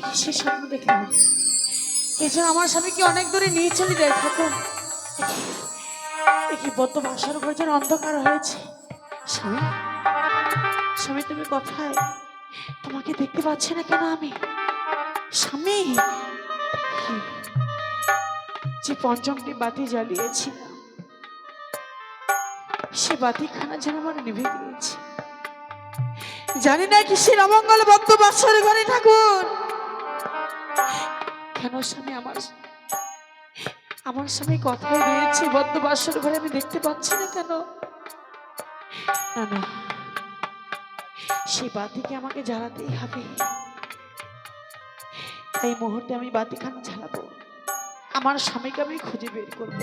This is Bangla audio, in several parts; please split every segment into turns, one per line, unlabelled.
কিসের স্বপ্ন দেখলাম? এছাড়া আমার স্বামীকে অনেক দূরে নিয়ে চলে যায় ঠাকুর। কি বদ্ধ বাসার ঘর যেন অন্ধকার হয়েছে। স্বামী, স্বামী তুমি কোথায়? তোমাকে দেখতে পাচ্ছি না কেন আমি? স্বামী, যে পঞ্চমটি বাতি জ্বালিয়েছি সে বাতিখানা যেন আমার নিভে গিয়েছে। জানি না কিসের অমঙ্গল বদ্ধ বাসার ঘরে ঠাকুর। কেন স্বামী আমার স্বামী কথাই রয়েছে বদ্ধ বাসর ঘরে আমি দেখতে পাচ্ছি না কেন? না না, সেই বাতিকে আমাকে জ্বালাতেই হবে। এই মুহূর্তে আমি বাতিখানা জ্বালাবো, আমার স্বামীকে আমি খুঁজে বের করবো।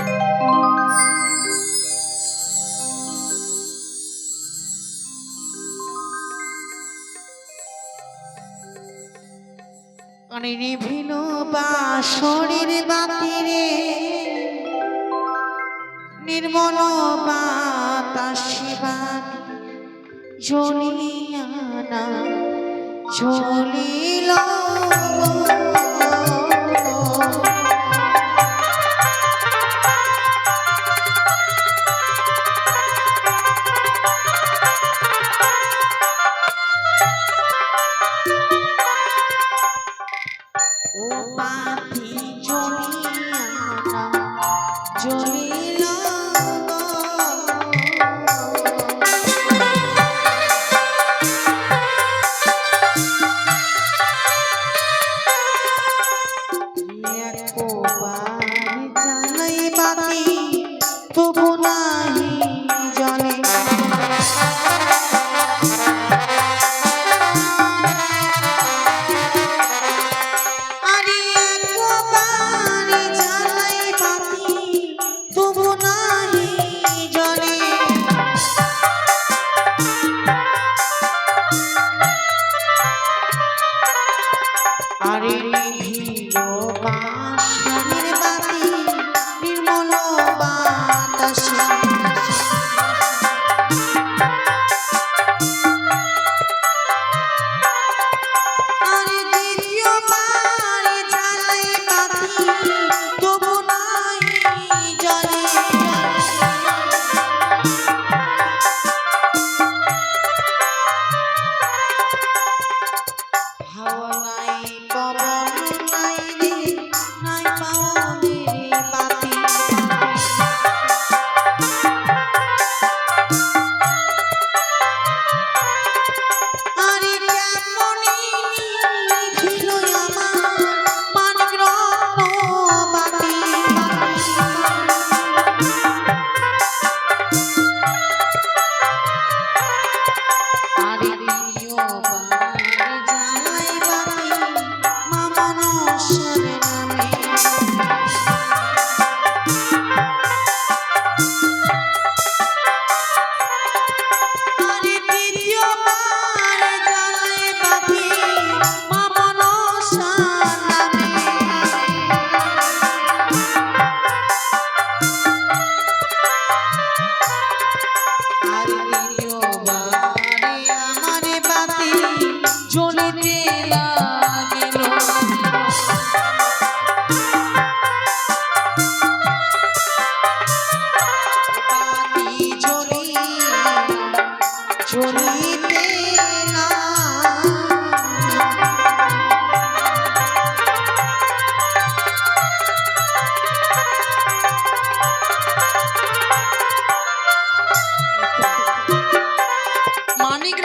নিভিল বাসরের বাতিরে নির্মল বাতাসে জ্বলিয়া না জ্বলিল।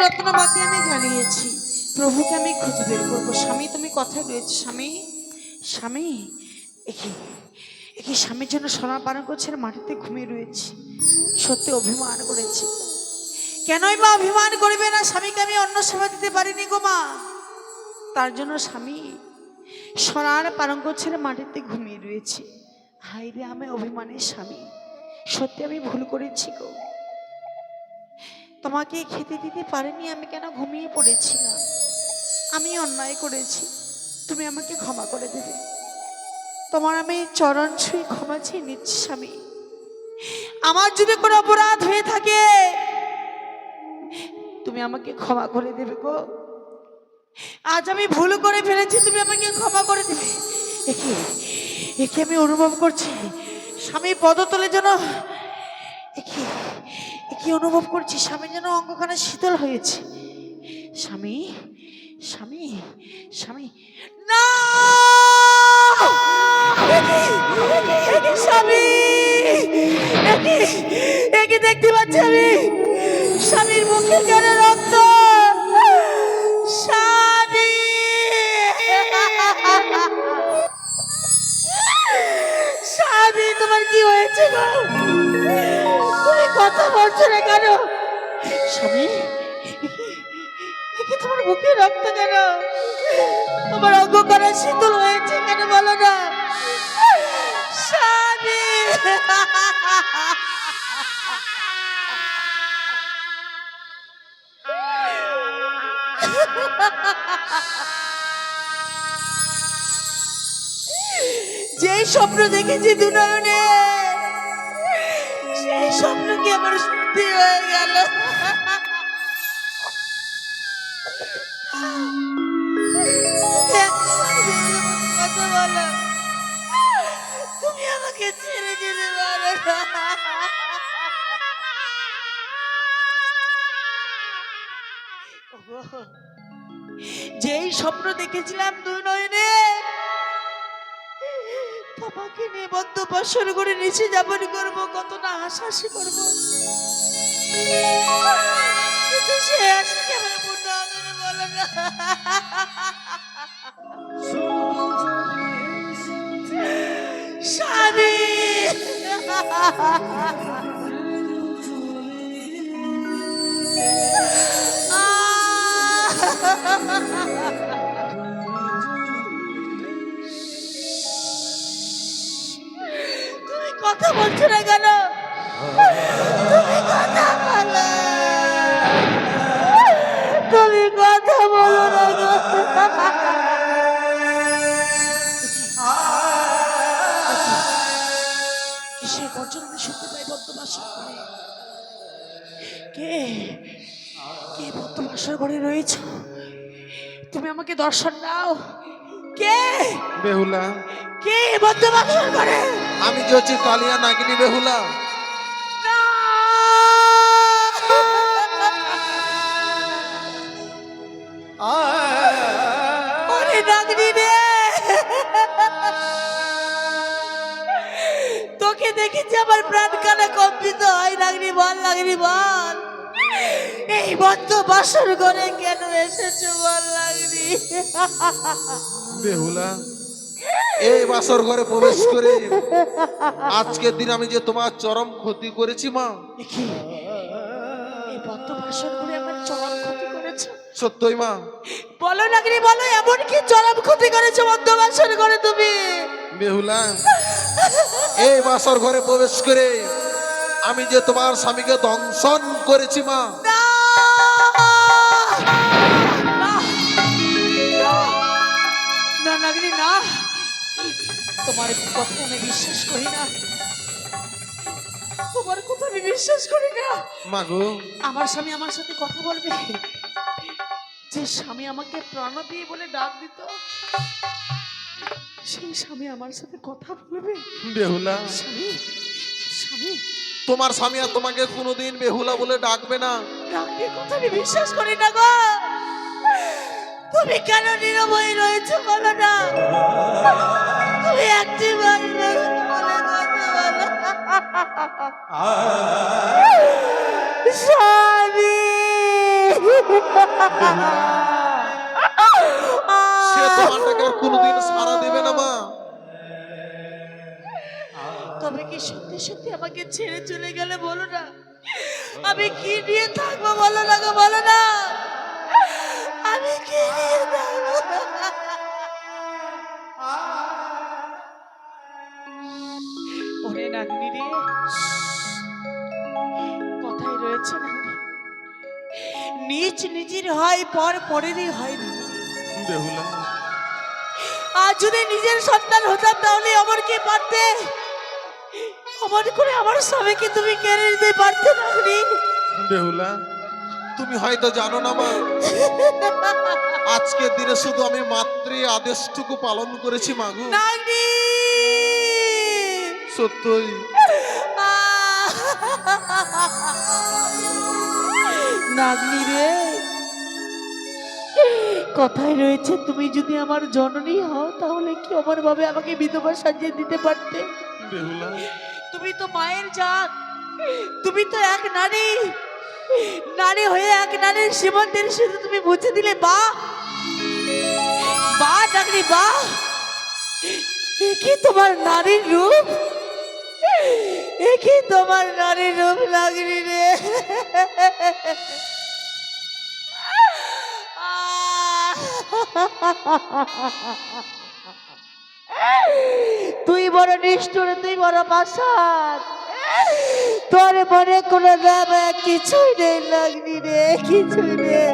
রত্নবাতি আমি জ্বালিয়েছি, প্রভুকে আমি খুঁজে বের করবো। স্বামী তুমি কোথায় রয়েছে? স্বামী, স্বামী, একই স্বামীর জন্য সোনার পালন করছে, মাটিতে ঘুমিয়ে রয়েছি। সত্যি অভিমান করেছি। কেনই বা অভিমান করবে না? স্বামীকে আমি অন্য সেবা দিতে পারিনি গো মা, তার জন্য স্বামী সোনার পালন করছে, মাটিতে ঘুমিয়ে রয়েছে। হাই রে, আমি অভিমানের স্বামী, সত্যি আমি ভুল করেছি গো। তোমাকে খেতে দিতে পারিনি, আমি কেন ঘুমিয়ে পড়েছিলাম। আমি অন্যায় করেছি, তুমি আমাকে ক্ষমা করে দেবে। তোমার আমি চরণ ছুঁয়ে ক্ষমা চেয়ে নিচ্ছি স্বামী। আমার যদি কোনো অপরাধ হয়ে থাকে তুমি আমাকে ক্ষমা করে দেবে গো। আজ আমি ভুল করে ফেলেছি, তুমি আমাকে ক্ষমা করে দিবে। একে একে আমি অনুভব করছি স্বামী পদতলে যেন, একে একে অনুভব করছি স্বামী যেন অঙ্গখানা শীতল হয়েছে। স্বামী স্বামী স্বামী না, স্বামী একে দেখতে পাচ্ছি আমি, স্বামীর মুখে কেন রক্ত? স্বামী স্বামী তোমার কি হয়েছে গো? তুমি কথা বলছো না কেন? স্বামী একে তোমার মুখে রক্ত কেন? তোমার অঙ্গ করা শীতল হয়েছে কেন বলো না? স্বামী যেই স্বপ্ন দেখেছি দুনয়নে, সেই স্বপ্ন কি আমার সত্যি হয়ে গেল? কথা বলো, তুমি আমাকে ছেড়ে যেতে পারো না। যেই স্বপ্ন দেখেছিলাম দুই নয়নে, তোমাকে নিয়ে বদ্ধ বসর করে নিচে যাপন করবো, কত না হাসাহাসি করবো, কিন্তু সে আসে কেমন পূর্ণ আদরে বলো না। স্বামী তুমি কথা বলছো না কেন? তুমি কথা বলো, তুমি কথা বলো না গো। কিসের গর্জন আমি শুনতে পাই বদ্ধবাসর ঘরে? কে কে বদ্ধবাসর ঘরে রয়েছ? তুমি আমাকে দর্শন দাও। কে
বেহুলা?
কে বদ্ধবাসর ঘরে?
আমি যে হচ্ছে কালিয়া নাগিনী বেহুলা।
না! ওরে নাগিনী রে, তোকে দেখেছি আমার প্রাণ কানা কম্পিত হয়। নাগিনী বল, নাগিনী বল, এই বদ্ধ বাসর ঘরে কেন এসেছো বল নাগিনী?
বেহুলা, এই বাসর ঘরে প্রবেশ করে আজকের দিন আমি যে তোমার চরম ক্ষতি করেছি মা।
এই বদ্ধ বাসর ঘরে আমার চরম ক্ষতি করেছো?
সত্যই মা।
বলো নাগিনী বলো, এমন কি চরম ক্ষতি করেছো বদ্ধ বাসর ঘরে তুমি?
বেহুলা, এই বাসর ঘরে প্রবেশ করে আমি যে তোমার স্বামীকে দংশন করেছি মা।
না! না! না নাগিনী না, তোমার কথা আমি বিশ্বাস করি না, তোমার কথা আমি বিশ্বাস করি না।
মাগো,
আমার স্বামী আমার সাথে কথা বলবে? যে স্বামী আমাকে প্রাণপ্রিয় বলে ডাক দিত, সেই স্বামী আমার সাথে কথা বলবে?
বেহুলা,
স্বামী স্বামী
তোমার স্বামী আর তোমাকে কোনোদিন বেহুলা বলে ডাকবে না।
ডাকের কথা আমি বিশ্বাস করি না গো। তুমি কেন নীরব হয়ে রয়েছো বলো না? তুমি একটি বার বলে কথা বলো। স্বামী
সে তোমারটাকে আর কোনোদিন সাড়া দেবে না মা।
তবে কি সত্যি সত্যি আমাকে ছেড়ে চলে গেলে বলো না, আমি কি নিয়ে থাকবো বলো না গো, বলো না, আমি কি নিয়ে থাকবো? ওরে নাগনি রে, কথাই রয়েছে নাগনি, নিজ নিজের হয় পর পরেরই হয় না।
বেহুলা,
আজ যদি নিজের সন্তান হতাম তাহলে অমরকে পারতে, অমর করে আমার স্বামীকে তুমি কেড়ে নিতে পারতে নাগনি।
বেহুলা, তুমি হয়তো জানো না মা, আজকের দিনে শুধু আমি মাতৃ আদেশটুকু পালন করেছি মাগো।
নাগনি
সত্যই
নাগনি রে, কথায় রয়েছে তুমি যদি আমার জননী হও তাহলে কি অমর ভাবে আমাকে বিধবা সাজিয়ে দিতে পারতে।
বেহুলা,
তুমি তো মায়ের জাত, তুমি তো এক নারী, নারী হয়ে এক নারীর সীমান্তের শুধু তুমি বুঝে দিলে বা বা নাগনি বা, এ কি তোমার নারীর রূপ, এ কি তোমার নারীর রূপ নাগনি রে। তুই বড় নিষ্ঠুর, তুই বড় পাষাণ, তোর মনে কোনো দাম কিছুই নেই লাগনি রে, কিছুই নেই।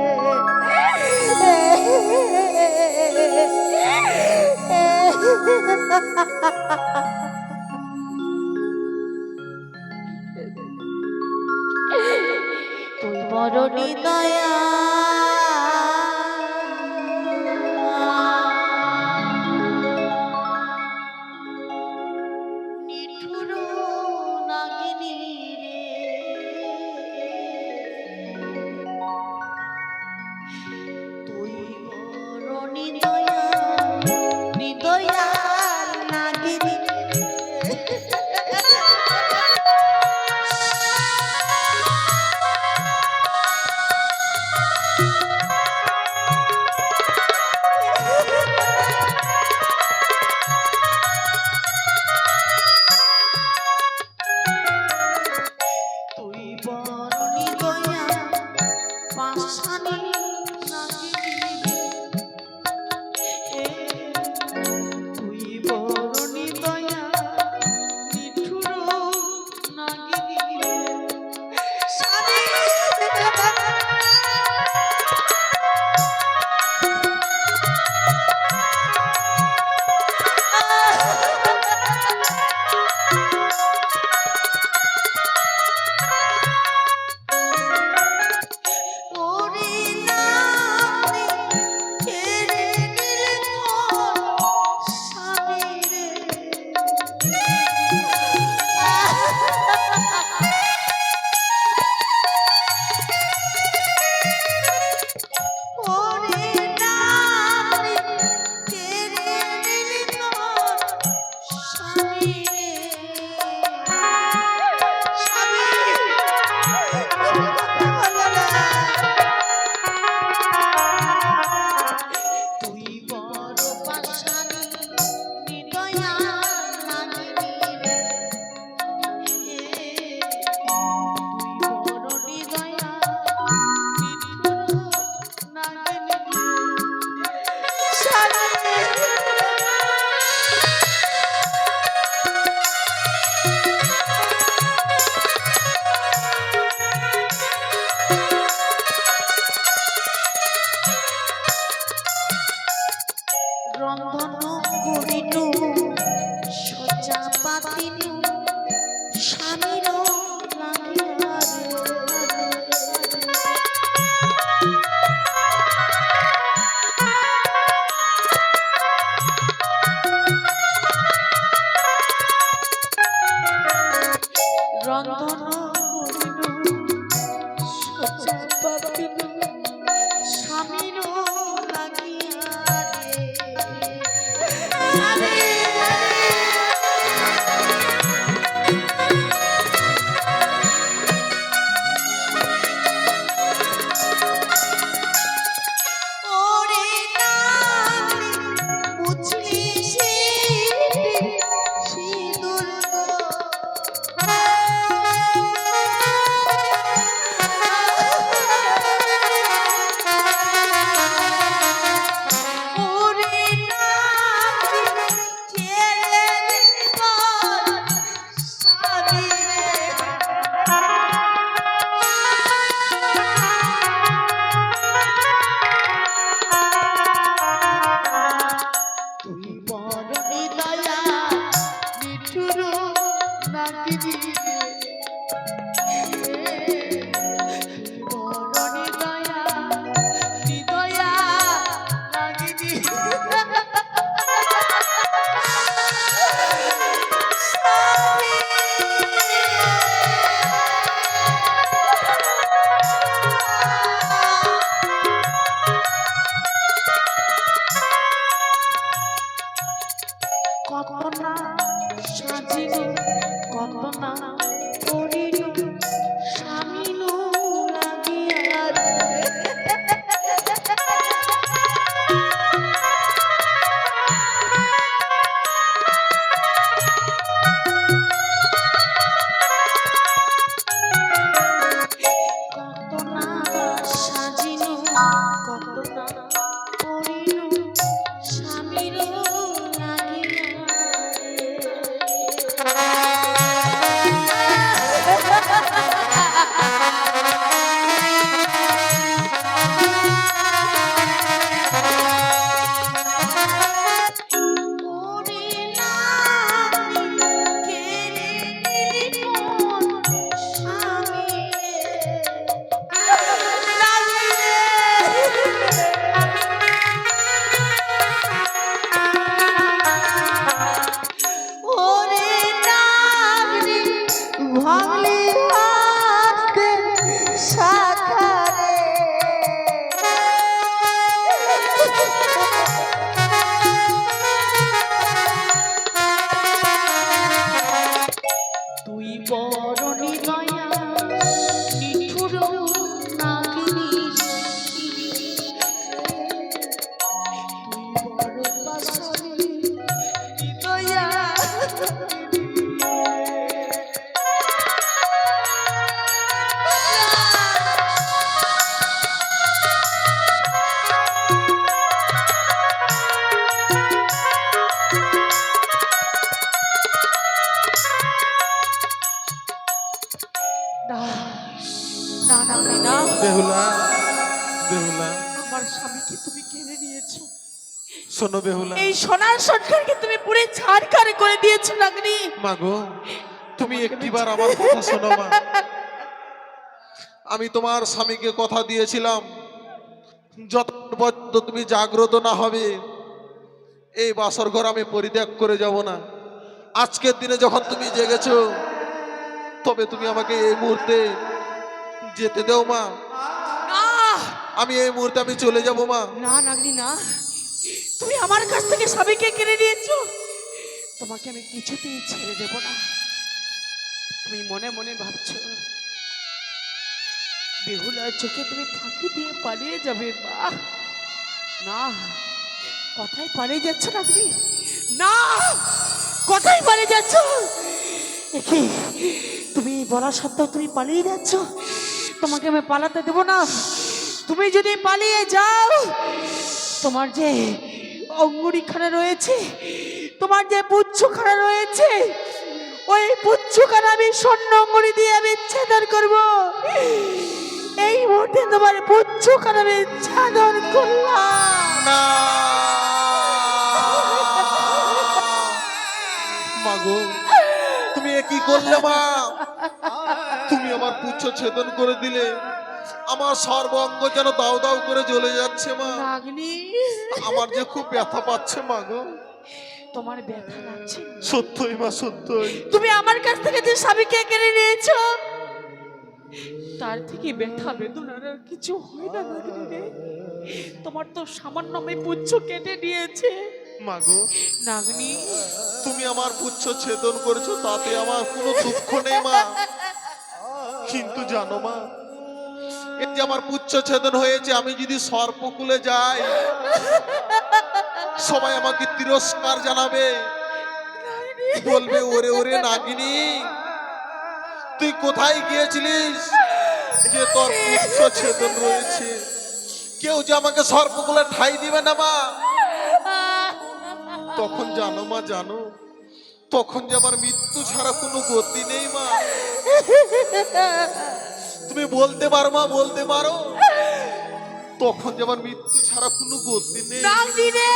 তুই বড় নিদয়া, নিঠুর নাগিনী রে, তুই বড় নিদয়া, নিদয়া নাগিনী রে। তুই বড় নিদয়া পাষাণী নাগিনী রে, তুই বড় নিদয়া নিঠুর নাগিনী রে। স্বামী ওরে নারী কেড়ে নিলে মোর স্বামী রে। ওরে নারী কেড়ে নিলে মোর স্বামী রে। স্বামী তুমি কথা বলো না। তুই বড় পাষাণী নিদয়া নাগিনী রে, তুই বড় নিদয়া নিঠুর নাগিনী রে। স্বামী রন্ধন করিনু সজ্জা পাতিনু স্বামীর লাগিয়া রে। রন্ধন করিনু সজ্জা পাতিনু স্বামীর লাগিয়া রে। বেদনা পড়িল স্বামীর লাগিয়া ওরে নারী কেড়ে নিলি মোর ওরে নাগরি ভাঙলি হাতে শাখারে তুই বড় নিদয়া নিঠুর নাগিনী তুই বড় পাশানি নিদয়া না না না না না
বেহুলা, বেহুলা,
আমার স্বামীকে তুমি কেড়ে নিয়েছো
শোনো বেহুলা।
এই সোনার সংসারকে তুমি পুরে ছাড়খাড় করে দিয়েছো নাগনি
মাগো, তুমি একটিবার আমার কথা শোনো মা। আমি তোমার স্বামীকে কথা দিয়েছিলাম, যতক্ষণ পর্যন্ত তুমি জাগ্রত না হবে এই বাসর ঘর আমি পরিত্যাগ করে যাব না। আজকের দিনে যখন তুমি জেগেছো, তবে তুমি আমাকে এই মুহূর্তে যেতে দাও মা।
না
আমি এই মুহূর্তে আমি চলে যাব মা।
না নাগনি না, তুমি আমার কাছ থেকে স্বামীকে কেড়ে নিয়েছো, তোমাকে আমি কিছুতেই ছেড়ে দেব না। তুমি মনে মনে ভাবছো বেহুলার চোখে তুমি ফাঁকি দিয়ে পালিয়ে যাবে। বাহ, না, কোথায় পালিয়ে যাচ্ছ নাগনি? না, কোথায় পালিয়ে যাচ্ছ? দেখি তুমি বলা সত্ত্বেও তুমি পালিয়ে যাচ্ছ, তোমাকে আমি পালাতে দেব না। তুমি যদি পালিয়ে যাও, তোমার যে অঙ্গুরিখানা রয়েছে, তোমার যে পুচ্ছখানা রয়েছে, ওই পুচ্ছখানা আমি স্বর্ণ অঙ্গুরি দিয়ে আমি ছেদন করব। এই মুহূর্তে তোমার পুচ্ছখানা আমি ছেদন করলাম।
না মাগো, তুমি এ কি করলে মা? তুমি আমার পুচ্ছ ছেদন করে দিলে, আমার সর্ব অঙ্গ যেন দাও দাও করে জ্বলে যাচ্ছে মা।
নাগনি,
আমার যে খুব ব্যথা পাচ্ছে মা গো।
তোমার ব্যথা লাগছে?
সত্যই মা, সত্যই।
তুমি আমার কাছ থেকে যে স্বামীকে কেড়ে নিয়েছো, তার থেকে ব্যথা বেদনার আর কিছু হয় না নাগনি রে। তোমার তো সামান্য আমি পুচ্ছ কেটে নিয়েছে
মা গো,
নাগনি।
তুমি আমার পুচ্ছ ছেদন করেছো, তাতে আমার কোনো দুঃখ নেই মা। কিন্তু জানো মা, এই যে আমার পুচ্ছ ছেদন হয়েছে, আমি যদি সর্পকুলে যাই, সবাই আমাকে তিরস্কার জানাবে, বলবে ওরে ওরে নাগিনী, তুই কোথায় গিয়েছিলিস যে তোর পুচ্ছ ছেদন রয়েছে? কেউ যে আমাকে সর্পকুলে ঠাই দিবে না মা। তখন জানো মা, জানো, তখন যে আমার মৃত্যু ছাড়া কোনো গতি নেই মা। তুমি বলতে পারো মা, বলতে পারো, তখন যে আমার মৃত্যু ছাড়া কোনো গতি নেই
নাগনি রে,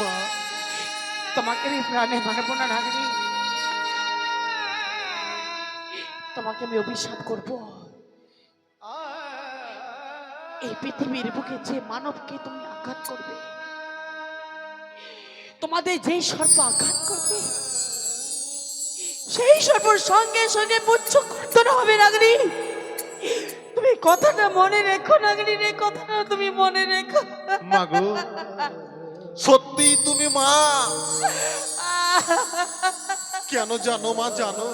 মা।
তোমাকে আমি প্রাণে মানবো না নাগনি। তোমাকে আমি অভিশাপ করব। এই পৃথিবীর বুকে যে মানবকে তুমি আঘাত করবে, তোমাদের যেই সর্প আঘাত করবে, সেই সর্পর সঙ্গে সঙ্গে পুচ্ছ কর্তন হবে নাগনি। তুমি কথাটা মনে রেখো নাগনি রে, কথাটা তুমি মনে রেখো।
মা গো, সত্যি তুমি মা। কেন জানো মা, জানো,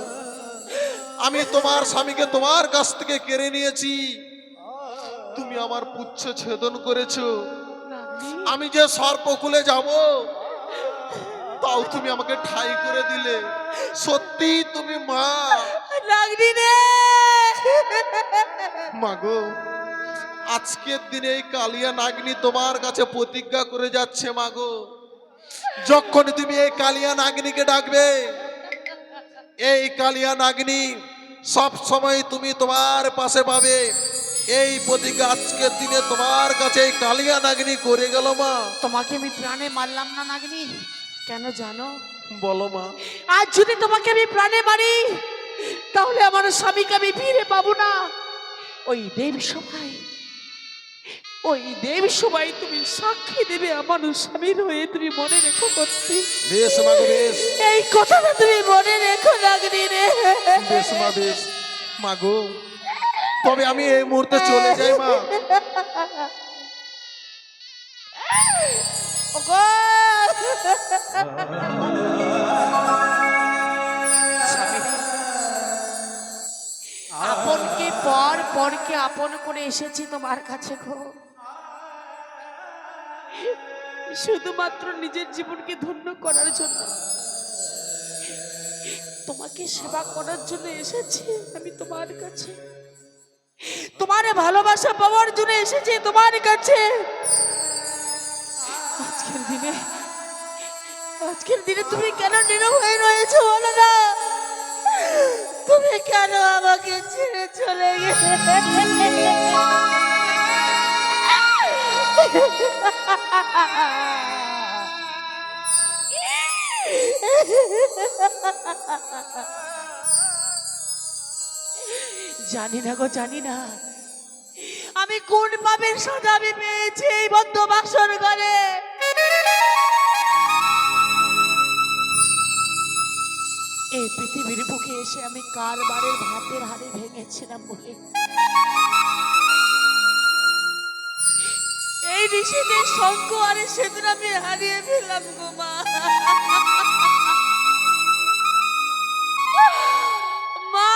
আমি তোমার স্বামীকে তোমার কাছ থেকে কেড়ে নিয়েছি, তুমি আমার পুচ্ছ ছেদন করেছো। আমি যে সর্পকুলে যাব, তাও তুমি আমাকে ঠাই করে দিলে। সত্যি তুমি মা।
নাগনি রে,
মা গো, আজকের দিনে এই কালিয়া নাগিনী তোমার কাছে প্রতিজ্ঞা করে যাচ্ছে মাগো, যখন তুমি এই কালিয়া নাগিনীকে ডাকবে, এই কালিয়া নাগিনী সব সময় তুমি তোমার পাশে পাবে। এই প্রতিজ্ঞা আজকের দিনে তোমার কাছে এই কালিয়া নাগিনী করে গেল মা।
তোমাকে আমি প্রাণে মারলাম না নাগিনী, কেন জানো?
বলো মা।
আজ যদি তোমাকে আমি প্রাণে মারি, তাহলে আমার স্বামীকে আমি ফিরে পাবো না। ওই দেবী সভায়, ওই দেবী সভায় তুমি সাক্ষী দেবে আমার স্বামীর হয়ে, তুমি মনে রেখো করতে।
বেশ মাগো বেশ,
এই কথাটা তুমি মনে রেখো নাগিনী রে।
বেশ মা বেশ মাগো, তবে আমি এই মুহূর্তে চলে যাই মা।
ওগো! স্বামী, আপনকে পর, পরকে আপন করে এসেছি তোমার কাছে গো। শুধুমাত্র নিজের জীবনকে ধন্য করার জন্য, তোমাকে সেবা করার জন্য এসেছি আমি তোমার কাছে। তোমার ভালোবাসা পাওয়ার জন্য এসেছি তোমার কাছে। আজকের দিনে তুমি কেন নীরব হয়ে রয়েছো বলো না? তুমি কেন আমাকে ছেড়ে চলে গেলে? জানি না গো, জানি না আমি কোন পাপের সাজা আমি পেয়েছি এই বদ্ধ বাসর ঘরে। এই পৃথিবীর বুকে এসে আমি কারবারের ভাতের হাড়ি ভেঙেছিলাম বলে এই ঋষিদের সঙ্গ আরে সেদিন আমি হারিয়ে ফেললাম গো মা। মা!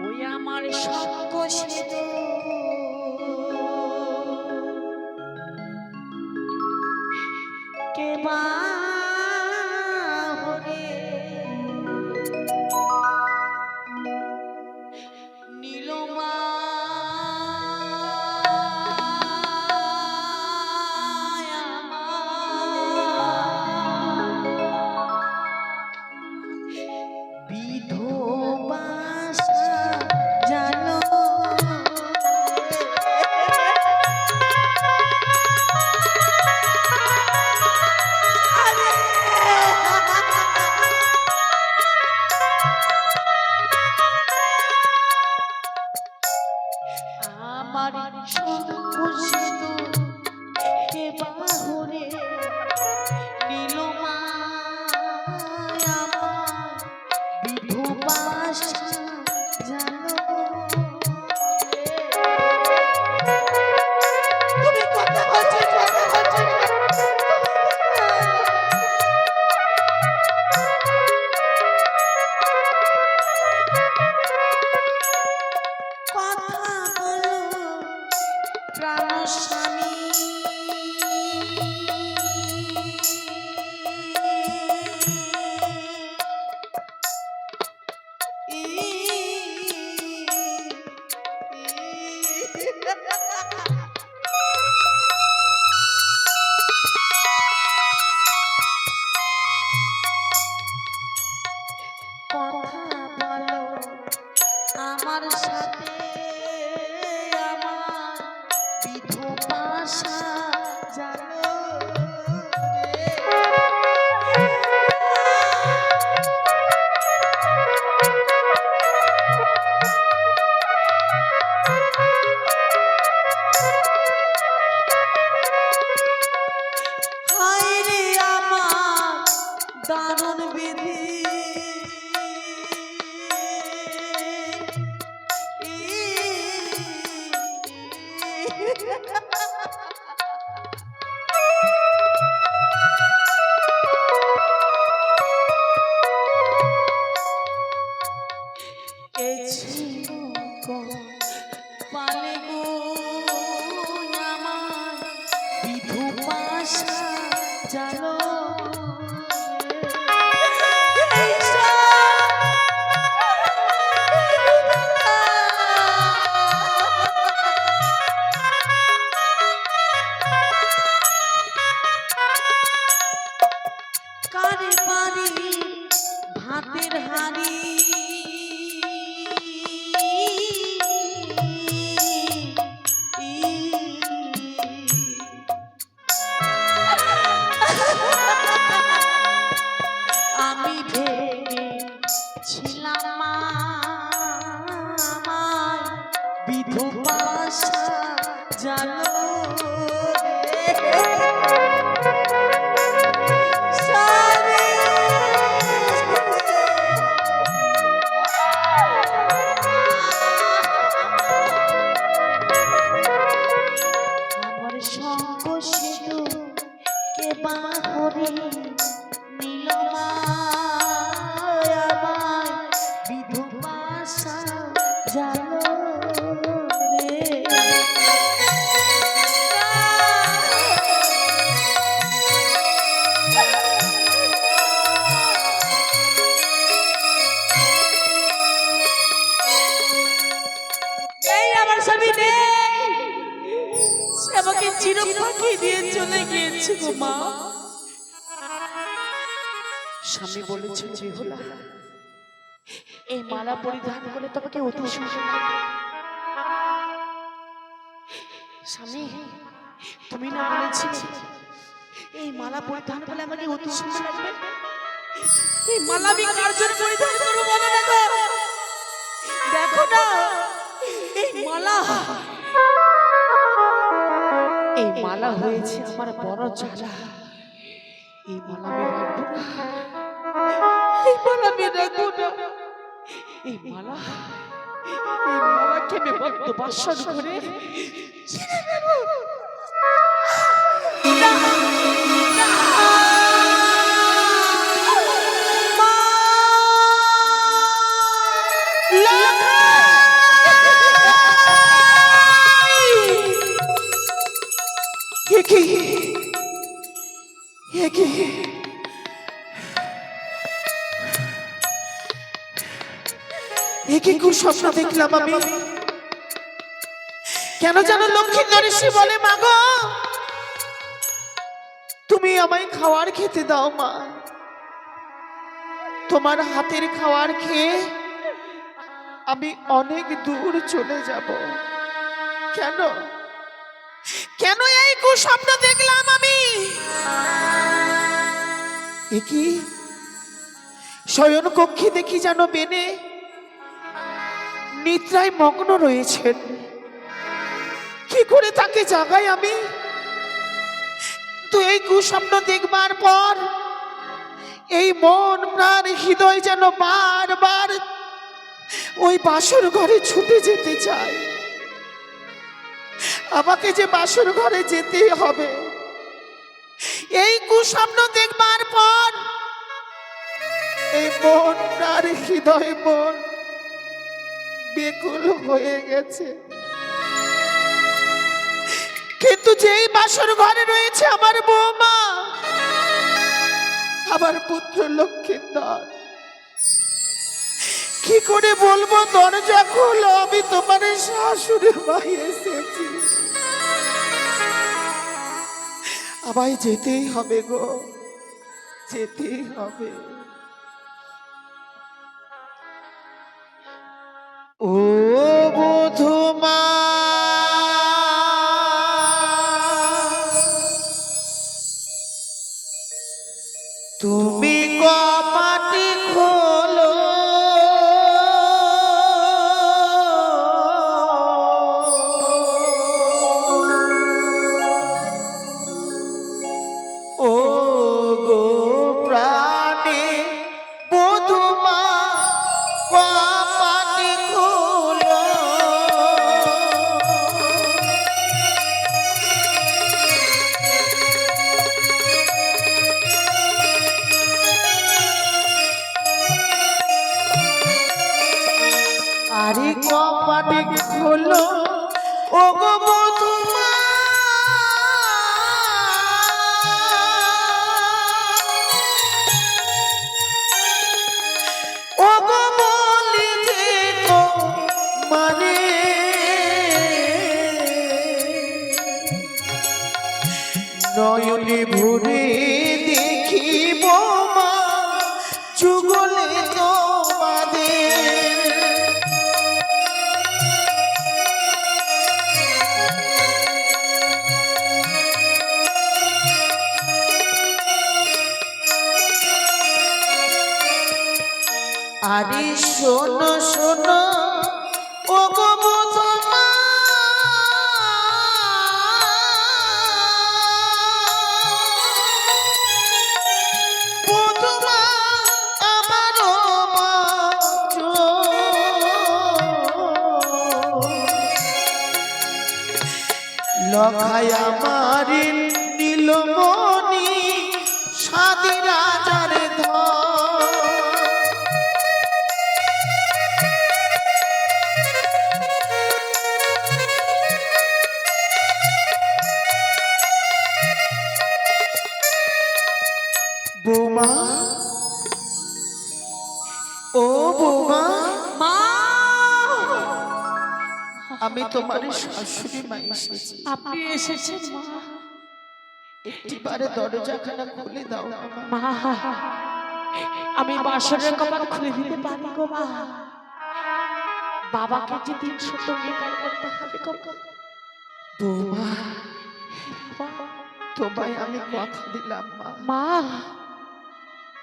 ওই আমার সঙ্গ সেতু কে মা হরে নীলমা আমার সংকুচিত হে বাহুরে নীলমা আমার বিধবাস জানো তুমি কথা বলছো, কথা বলছো স্বামী কথা বলো আমার সাথে, আমার বিধবাসা জানো হায় রে আমার দারুণ বিধি। ছিল পালে গো আমার বিধু পাশা জানো কারে বাড়ি ভাতের হাড়ি আমি ভেবেছিলাম আমার বিধবা জানো আমার সঙ্গ সেতু কে বাহরে নীলমা আমার বিধবা জানো রে এই আমার স্বামী নেই সে আমাকে চির ফাঁকি দিয়ে চলে গিয়েছে গো মা স্বামী বলেছিল বেহুলা এই মালা পরিধান করে তোমাকে অতি সুন্দর লাগবে স্বামী তুমি না বলেছিলে এই মালা পরিধান করলে আমাকে অতি সুন্দর লাগবে এই মালা আমি কার জন্য পরিধান করবো বলো না গো দেখো না এই মালা হয়েছে আমার বড় জ্বালা এই মালা আমি রাখবো না এই মালা আমি রাখবো না এই মালাকে আমি বদ্ধ বাসন করে ছিঁড়ে দেবো না, না। মা, কি কুস্বপ্ন দেখলাম আমি কেন যেন লক্ষ্মীন্দর ঋষি বলে মাগো তুমি আমায় খাওয়ার খেতে দাও মা তোমার হাতের খাওয়ার খেয়ে আমি অনেক দূর চলে যাব কেন কেন এই কুস্বপ্ন দেখলাম আমি কি শয়ন কক্ষে দেখি যেন বেনে নিদ্রায় মগ্ন রয়েছেন কি করে তাকে জাগাই আমি তো এই কুস্বপ্ন দেখবার পর এই মন প্রাণ হৃদয় যেন বারবার ওই বাসর ঘরে ছুটে যেতে চায় আমাকে যে বাসর ঘরে যেতে হবে এই কুস্বপ্ন দেখবার পর এই মন প্রাণ হৃদয় মন বেকুল হয়ে গেছে কিন্তু যেই বাসর ঘরে রয়েছে আমার বৌমা আমার পুত্র লক্ষ্মীন্দর কি করে বলবো দরজা খোলো আমি তোমার শাশুড়ি ভাই এসেছি আমায় যেতেই হবে গো যেতেই হবে ও বধূমা তুমি কপাটি খোলো ও গো প্রাণী আরে কপাটে হলো ও গো বধূমা, ও গো বলি যে তো মানে নয়নে ভরে দেখিব মা যুগলে তোমাদের। আরে শোনো শোনো ও গো বধূমা, বধূমা আমারও মা লখায় আমার নীলমণি সাদি রাজার ধন। বৌমা, ও বৌমা,
মা,
আমি তোমার শাশুড়ি মা এসেছি।
আপনি এসেছেন মা?
একটিবারে দরজাখানা খুলে দাও বাবা।
মা, আমি বাসরের কপাট খুলে দিতে পারি গো মা। বাবাকে যে দিন সত্য অঙ্গীকার করতে হবে গো
বৌমা,
বাবা।
তোমায় আমি কথা দিলাম মা,
মা,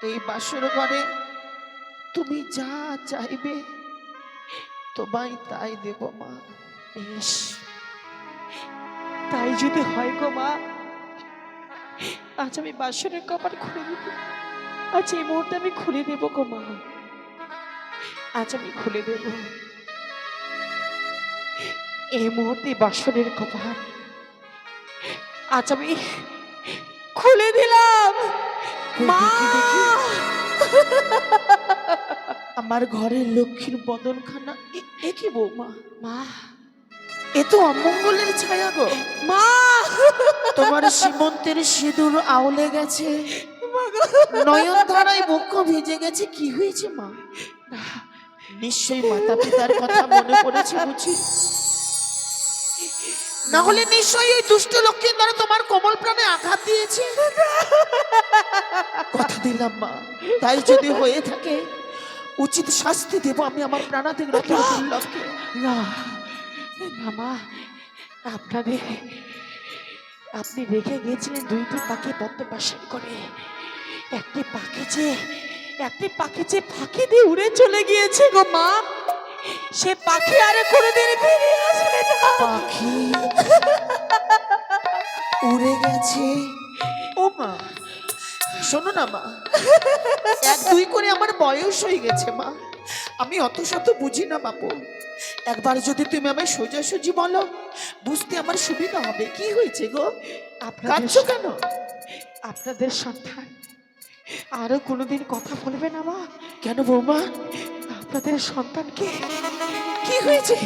এই বাসর ঘরে তুমি যা চাইবে তোমায় তাই দেব মা।
বেশ, তাই যদি হয় গো মা, আজ আমি বাসরের কপাট খুলে দেব। আজ এই মুহূর্তে আমি খুলে দেব গো মা, আজ আমি খুলে দেব। এই মুহূর্তে বাসরের কপাট আজ আমি খুলে দিলাম মা।
দেখি, আমার ঘরের লক্ষ্মীর বদনখানা এ কি বৌমা?
মা,
এ তো অমঙ্গলের ছায়া গো।
মা,
তোমার সীমন্তের সিঁদুর আউলে গেছে, নয়ন ধারায় বক্ষ ভিজে গেছে। কি হয়েছে মা? নিশ্চয়ই মাতা পিতার কথা মনে পড়েছে বুঝি? না হলে নিশ্চয়ই ওই দুষ্ট লক্ষ্মীর দ্বারা তোমার কোমল প্রাণে আঘাত দিয়েছে। কথা দিলাম মা, তাই যদি হয়ে থাকে উচিত শাস্তি দেব আমি আমার প্রাণাধিক লক্ষ্মী।
না না মা, আপনি রেখে গিয়েছিলেন দুইটি পাখি পদ্মপাশান করে। একটি পাখি যে ফাঁকি দিয়ে উড়ে চলে গিয়েছে গো মা। সে পাখি আর কোনোদিন ফিরে আসবে না।
পাখি উড়ে গেছে? ও মা, শোনো না মা, এক দুই করে আমার বয়স হয়ে গেছে মা, আমি অত শত বুঝি না বাপু। একবার যদি তুমি আমায় সোজাসুজি বলো বুঝতে আমার সুবিধা হবে। কি হয়েছে গো? কাঁদছো কেন?
আপনাদের সন্তান আরো কোনোদিন কথা বলবে না মা?
কেন বৌমা,
আপনাদের সন্তানকে,
কি হয়েছে?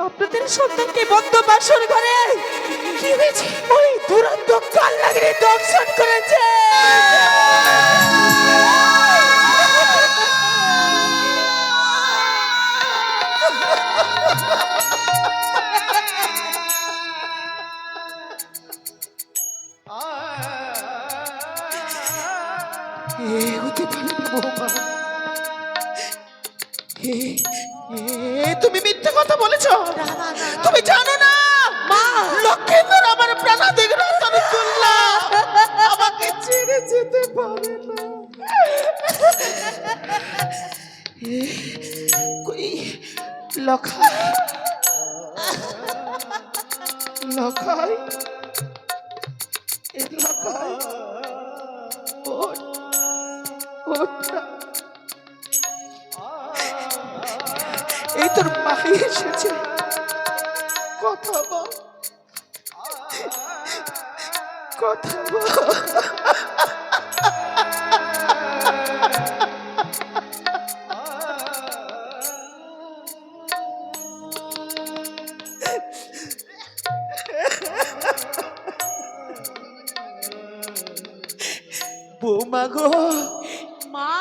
আপনাদের সন্তানকে বদ্ধ বাসর ঘরে কি হয়েছে? ওই দুরন্ত কাল লাগিয়ে দংশন করেছে।
হতে পারে না বৌমা, তুমি মিথ্যে কথা বলেছ। তুমি জানো না মা, লক্ষ্মীন্দর আমার প্রাণাধিক রতনচুল্লা আমাকে ছেড়ে যেতে পারে না। কই লখাই, লখাই, লখাই, ওঠ, ওঠ না। এই তোর মাই এসেছে, কথা বল, কথা বল।
মাগো,
মা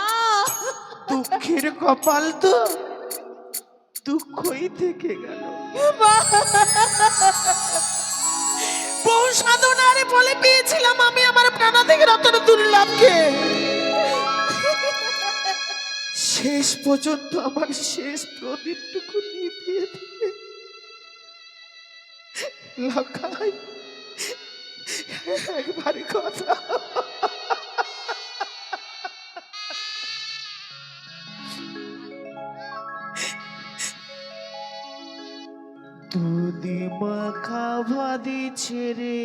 দুঃখের কপাল তো দুঃখই থেকে গেল।
বহু সাধনার বলে পেয়েছিলাম আমি আমার প্রাণাধিক রতন দুর্লভকে।
শেষ পর্যন্ত আমার শেষ প্রদীপটুকু নিভিয়ে দিয়ে লখাই একবার কথা। দুধি মাখা ভাদি ছেড়ে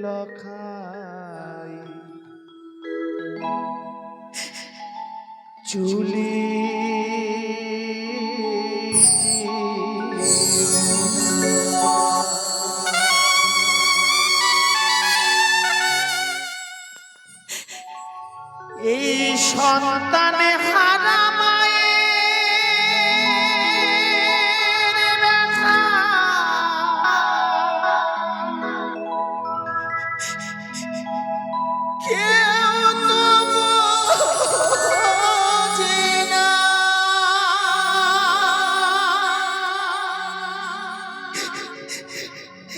লখাই চুলি এই সন্তানে হারা মায়ের ব্যথা কেউ তো বোঝে না।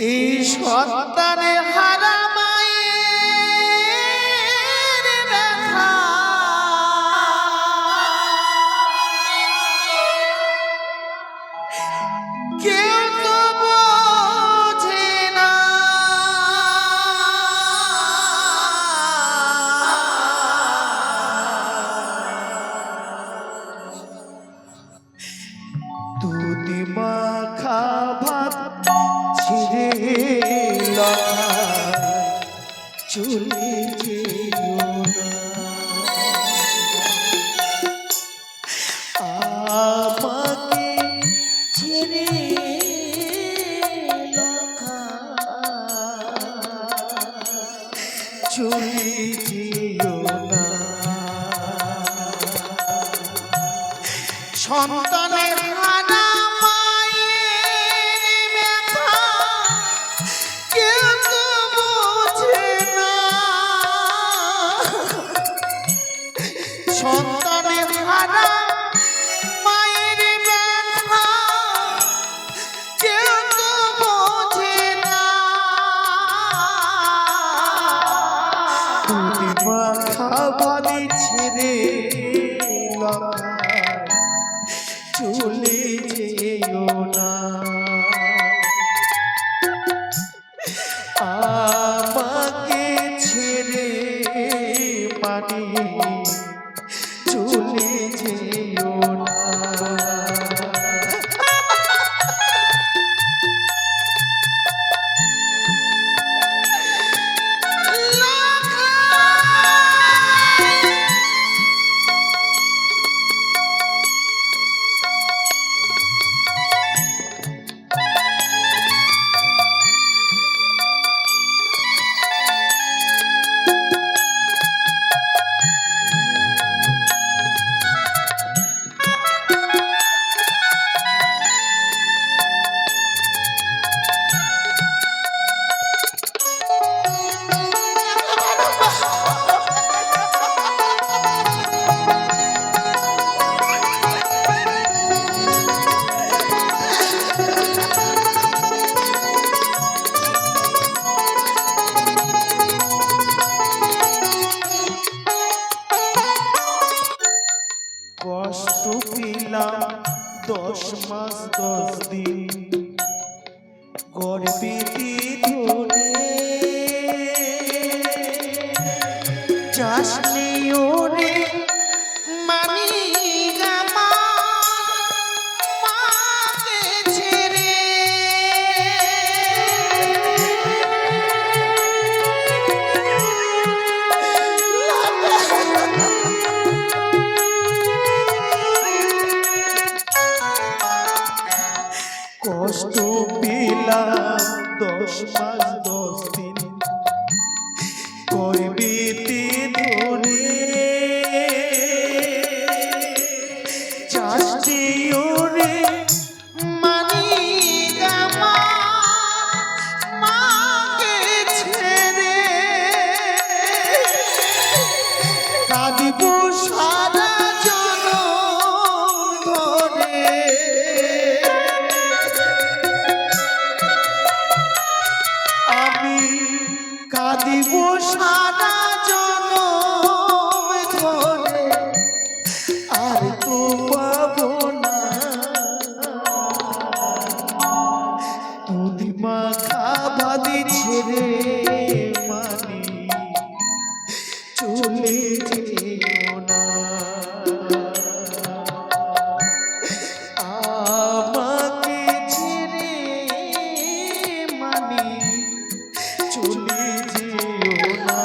এই সন্তানে হারা মায়ের ব্যথা কেউ তো বোঝে না। দুধি মাখা ভাত ছিঁড়ে লখাই চলে যেও না। আমাকে ছেড়ে লখাই চলে যেও না। সন্তানের হারা মায়ের ব্যথা কেউ তো বোঝে না। সন্তানের হারা মায়ের ব্যথা কেউ তো বোঝে না। দুধি মাখা ভাদি ছেড়ে লখাই চলে যেও না। আমাকে ছেড়ে মানি চলে যেও না। কষ্ট পেলাম 10 মাস 10 দিন গর্ভেতে ধরে চাষনি ওরে মানি মাকে ছেড়ে। কষ্ট পেলাম 10 মাস 10 দিন গর্ভেতে ধরে চাষি ওরে মানি মাকে ছেড়ে।
ছেড়ে মানি চলে যেও না, আমাকে ছেড়ে মানি চলে যেও না।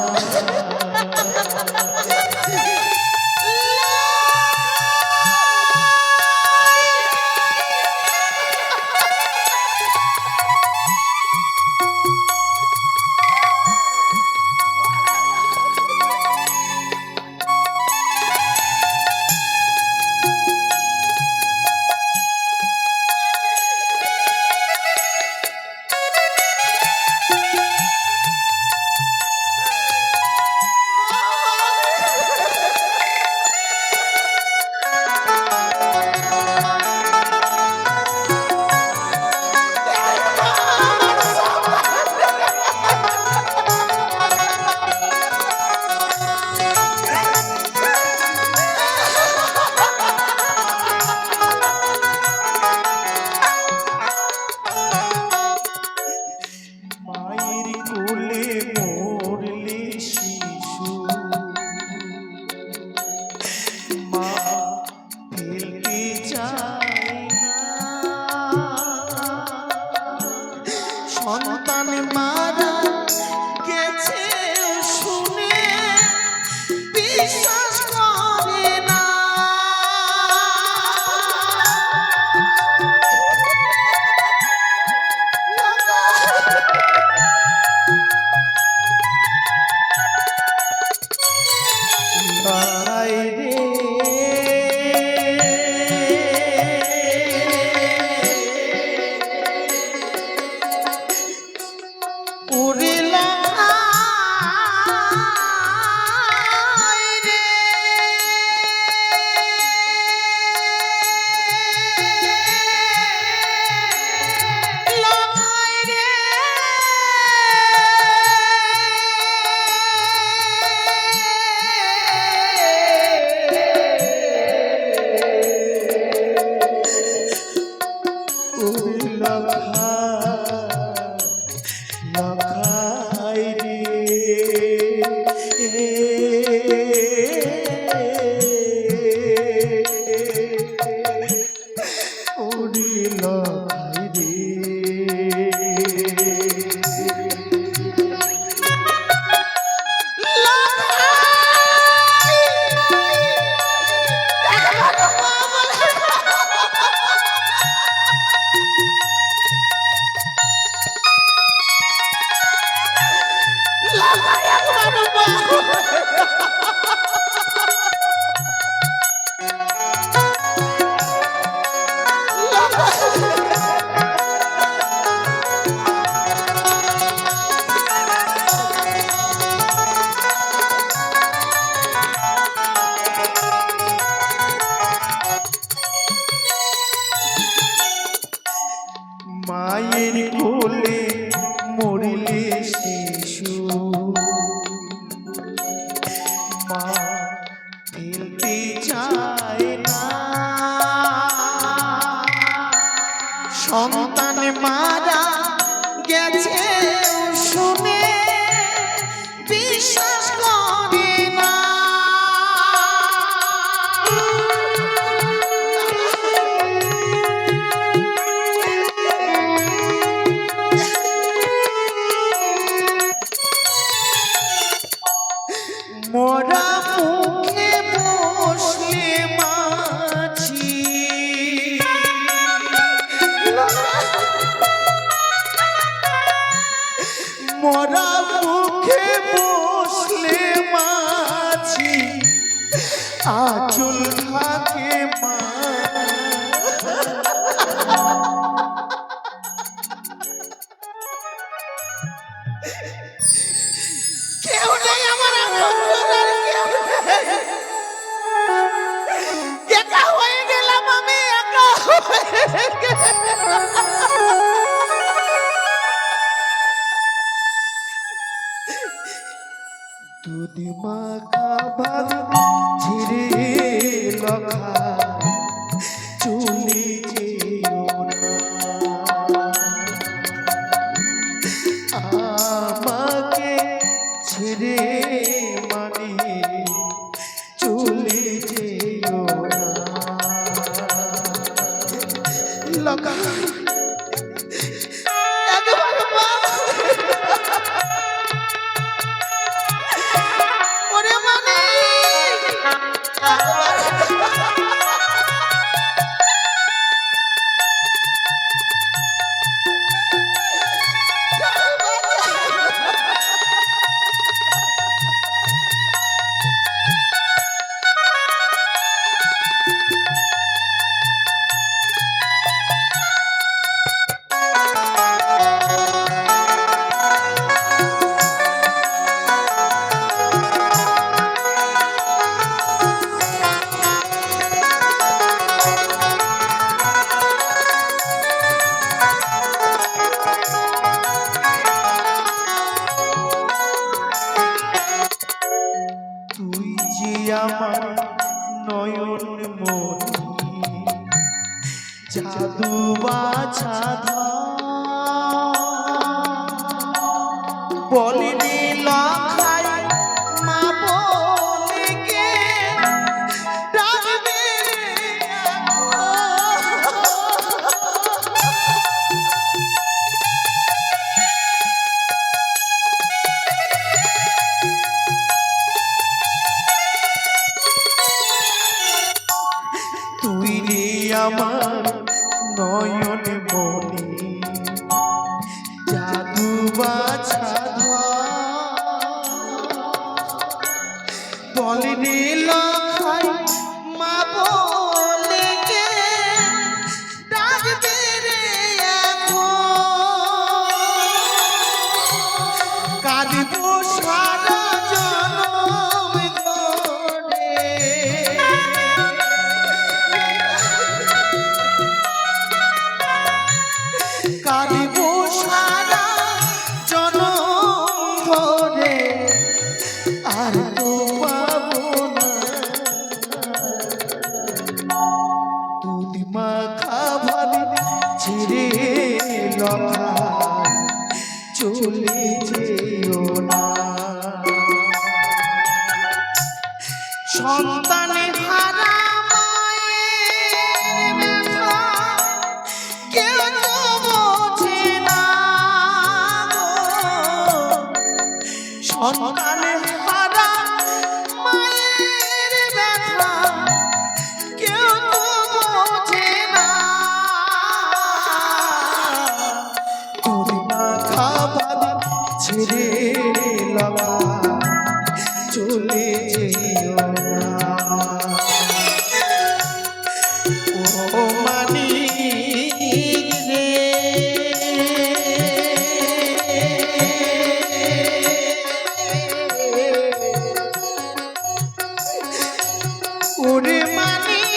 মায়ের কোলে মরলে শিশু, মা ফেলতে চায় না, সন্তান মারা গেছে শুনে বিশ্বাস করে না। হায় রে ওরে লাহায় রে, লাহায় রে, ওরে লাখায় রে, ওরে লাখায় রে। মায়ের কোলে মরলে শিশু, মা ফেলতে চায় না, সন্তান মারা গেছে শুনে বিশ্বাস করে না। মোরা মুখে বসলে মাছি, মোরা মুখে বসলে মাছি, আঁচল থাকে মা। কেউ নেই আমার আপনজন, কেউ নেই। একা হয়ে গেলাম আমি, একা হয়ে গেলাম। দুধ মাখা ভাত ঝিরে লখা চলে যেও না,
লগা একবার মা ওরে মানে তুই যে আমার নয়ন মনি জাদু বাছা বলিনি লখাই মা বলে কে ডাকবে তুই রে আমার নয়ন মনি জাদু বাছা বলিনি লখাই মা বলে কে ডাকবে রে কাঁদিব সারা জনম ধরে কাঁদিব সারা জনম ধরে আর তো পাবো না দুধ মাখা ভাত ছিঁড়ে লখা চলে যেও না সন্তানের হারা মায়ের ব্যথা কেউ তো বোঝে না গো। সন্তানের হারা মায়ের ব্যথা কেউ তো বোঝে না তোর মাখা ভাত ছেড়ে লাগা চলে যেও না ও মানিক রে ওরে মানিক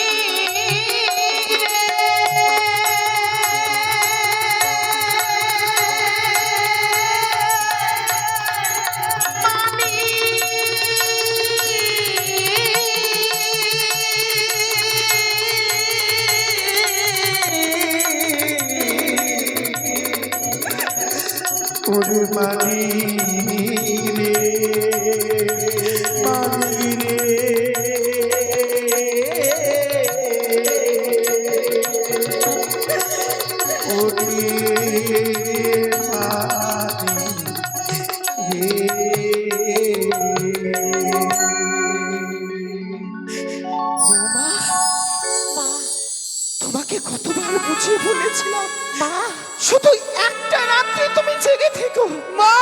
ওরে মানি রে মানি রে ওরে মানি বৌমা মা তোমাকে কতবার বুঝিয়ে বলেছিলাম মা শুধু একটা রাত্রি তুমি জেগে থেকো মা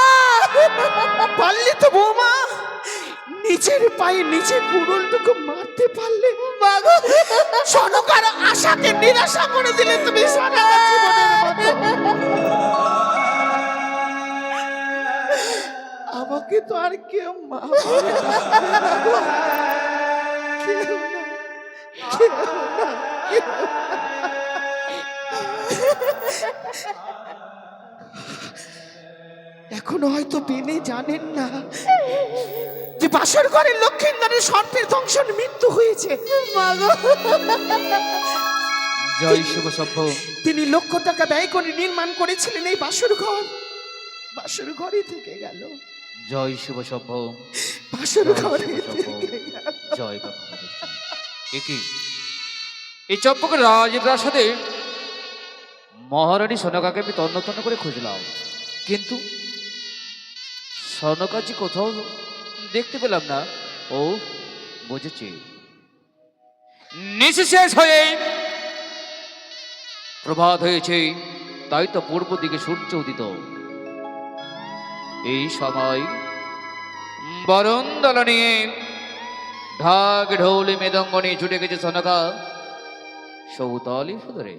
পারলে তো বৌমা নিজের পায়ে নিজে কুড়ুলটুকু মারতে পারলে মা গো শোনো কারো আশাকে নিরাশা করে দিলে তুমি সারা জীবনের মতো আমাকে তো আর কেউ মা বলে ডাকবে না গো। কেউ না, কেউ না, কেউ না। এখনো হয়তো বেনে জানেন না যে বাসর ঘরের লক্ষ্মীন্দরের সর্পের দংশন মৃত্যু হয়েছে
জয় শুভ সভ্য।
তিনি লক্ষ টাকা ব্যয় করে নির্মাণ করেছিলেন এই বাসর ঘর, বাসর ঘরে থেকে গেল।
জয় শুভ সভ্য।
বাসর
জয়
ঘরে
শুভ সভ্য।
থেকে গেল।
জয় বাবা। একি এই চম্পক রাজপ্রাসাদে মহারানী সনকাকে আমি তন্ন তন্ন করে খুঁজলাম, কিন্তু সনকাজি কোথাও দেখতে পেলাম না। ও বুঝেছি, নিশি শেষ হয়ে প্রভাত হয়েছে, তাই তো পূর্ব দিকে সূর্য উদিত। এই সময় বরণ দলা নিয়ে ঢাক ঢোল মৃদঙ্গ নিয়ে ছুটে গেছে সনকা সৌতালি ফুদরে।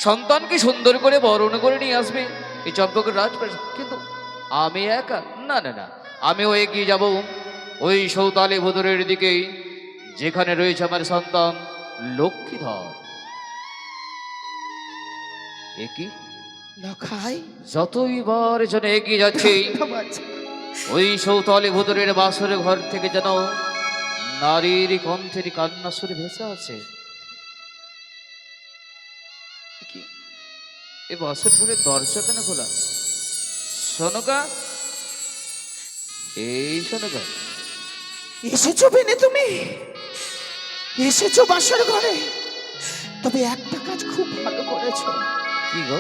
সন্তানকে সুন্দর করে বরণ করে নিয়ে আসবে এই চম্পকের রাজপ্রাসাদ। কিন্তু আমি একা? না না না, আমিও এগিয়ে যাব ওই সৌতালি ভুদরের দিকেই, যেখানে রয়েছে আমার সন্তান লক্ষ্মীধর। একই
লখাই
যতই বার যেন এগিয়ে যাচ্ছে, ওই সৌতালি ভুদরের বাসরের ঘর থেকে যেন নারীর কণ্ঠের কান্না সুরে ভেসে আছে। কি এ বাসর ঘরের দরজা কেন খোলা? সনকা, এই সনকা,
এসেছো বেনে, তুমি এসেছো বাসর ঘরে। তবে একটা কাজ খুব ভালো করেছো,
কি গো?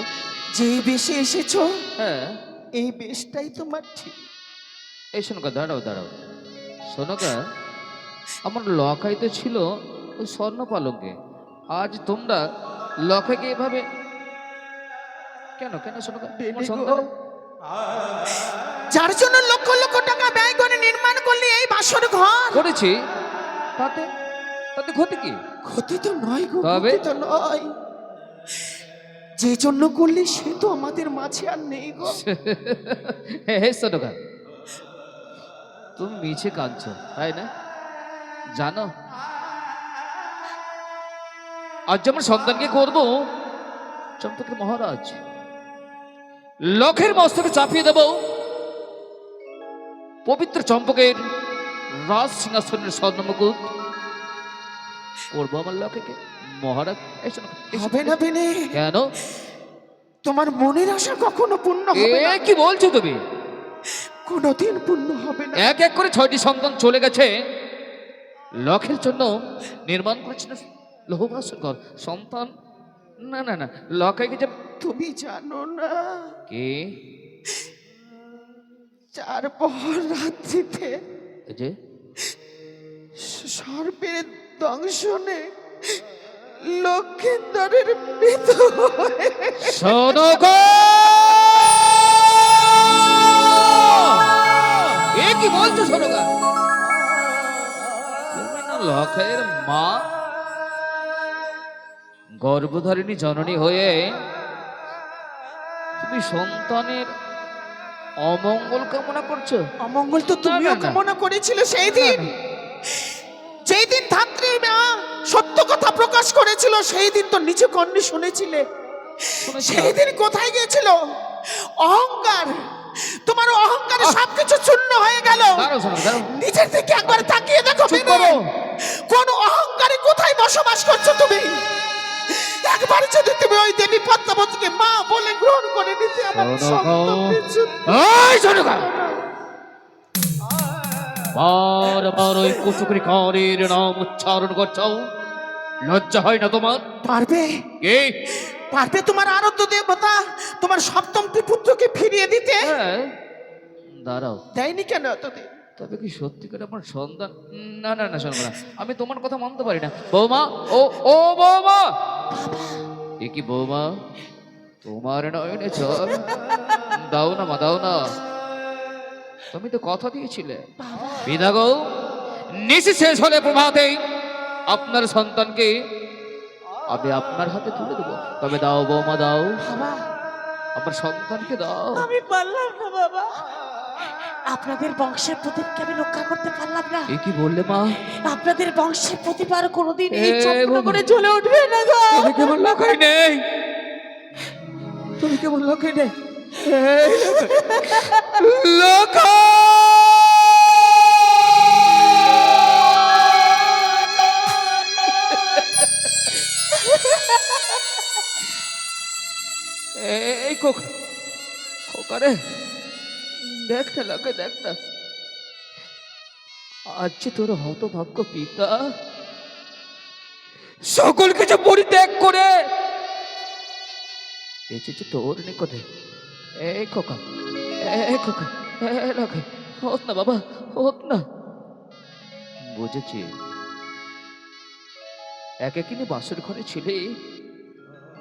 যে বেশে এসেছো
হ্যাঁ,
এই বেশটাই তোমার ঠিক।
এই সনকা দাঁড়াও দাঁড়াও। সনকা, আমার লখাই তো ছিল ওই স্বর্ণ পালঙ্কে, আজ তোমরা লখাইকে এভাবে কেন কেন? সনকা, তোমার সন্তান
যার জন্য লক্ষ লক্ষ টাকা ব্যয় করে নির্মাণ করলি এই বাসর ঘর,
করেছি, তাতে তাতে ক্ষতি কি?
ক্ষতি তো নয় গো,
তবে?
ক্ষতি তো নয়। যে জন্য করলি সে তো আমাদের মাঝে আর নেই গো।
হে সনকা, তুমি মিছে কাঁদছ তাই না? জানো আজ আমার সন্তানকে করব চম্পকের মহারাজ, লখের মস্তকে চাপিয়ে দেব পবিত্র চম্পকের রাজ সিংহাসনের স্বর্ণমুকুট, করবো আমার লখেকে মহারাজ। এই শোনো, এই শোনো।
হবে না বেনে,
কেন?
তোমার মনের আশা কখনো পূর্ণ হবে না,
এ কি বলছো তুমি?
কোনোদিন পূর্ণ হবে না।
এক এক করে 6টি সন্তান চলে গেছে, লখের জন্য নির্মাণ করেছিল লৌহবাসর ঘর। সন্তান না না না, লখাইকে যে
তুমি জানো না,
কে?
4 পর রাত্রিতে
এই যে
সর্পের দংশনে লক্ষিন্দরের মৃত্যু হয়েছে।
শোনো গো, এ কি বলছো? শোনো গা, তুমি না লখাইয়ের মা, গর্ভধারিণী জননী হয়ে তুমি সন্তানের অমঙ্গল কামনা করছো?
অমঙ্গল তো তুমিও
না, না।
কামনা করেছিলে সেই দিন, যেই দিন ধাত্রী মা সত্য কথা প্রকাশ করেছিল, সেই দিন তো নিচে কর্ণে শুনেছিলে। সেই দিন কোথায় গিয়েছিল অহংকার? তোমার অহংকারে সবকিছু চূর্ণ হয়ে গেল।
দাঁড়াও, শোনো, দাঁড়াও।
নিজের থেকে একবার তাকিয়ে দেখো
চুপ
বেনে,
করো।
কোন অহংকারে কোথায় বসবাস করছো তুমি? একবার যদি তুমি ওই দেবী পদ্মাবতীকে মা বলে গ্রহণ করে নিতে, আমার
শোনো গো।
সন্তানদের জন্য।
এই শোনো গা, বারবার ওই কুচুকরিকারের নাম উচ্চারণ করছো, লজ্জা হয় না তোমার?
পারবে
কি?
পারবে তোমার আরাধ্য দেবতা তোমার সপ্তমটি পুত্রকে ফিরিয়ে দিতে?
হ্যাঁ, দাঁড়াও।
দেয়নি কেন এতদিন?
তবে কি সত্যিকার আমার সন্তান? না না না, শোনো না, আমি তোমার কথা মানতে পারি না। বৌমা, ও ও বৌমা, এ কি বৌমা, তোমার নয়নে জল? দাও না মা, দাও না, তুমি তো কথা দিয়েছিলে। বিধা গো, নিশি শেষ হলে প্রভাতেই আপনার সন্তানকে আমি আপনার হাতে তুলে দেবো। তবে দাও বৌমা, দাও,
বাবা,
আমার সন্তানকে দাও।
আমি পারলাম না বাবা, আপনাদের বংশের প্রদীপকে আমি রক্ষা করতে পারলাম না।
এ কি বললে মা?
আপনাদের বংশের প্রদীপ আর কোনোদিন এই
এ
চন্দ্র
বাবা।
করে জ্বলে উঠবে না গো।
তুমি কেমন লখাই নেই, তুমি কেমন লখাই নেই, এই খোকারে, দেখ না লখাই, দেখ না, আজ যে তোর হতভাগ্য পিতা সকল কিছু পরিত্যাগ করে এসেছি তোর নিকটে। এই খোকা, এই খোকা, রাখে, হোত না বাবা, হোত না। বুঝেছি, একে কিনে বাসের ঘরে ছিলে,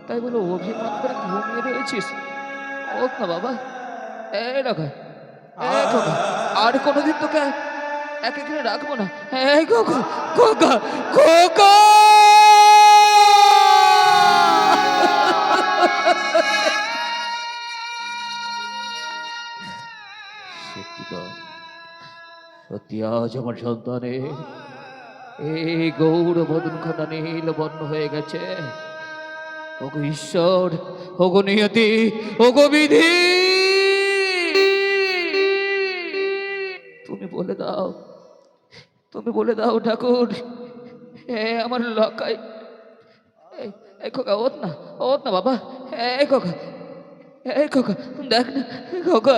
তাই বলে অভিমান করে ঘুমিয়ে রয়েছিস। হোত না বাবা, এই রাখে, এই খোকা, আর কোনোদিন তোকে একে কিনে রাখবো না। এই খোকা, খোকা, খোকা। সত্যি তো, সত্যি আজ আমার সন্তানে এই গৌর বদন খানা নীল বর্ণ হয়ে গেছে। ওগো ঈশ্বর, ওগো নিয়তি, ওগো বিধি, তুমি বলে দাও, তুমি বলে দাও ঠাকুর, আমার লকাই। এই খোকা, ওত না, ওত না বাবা, এই খোকা, এই খোকা, দেখ না খোকা,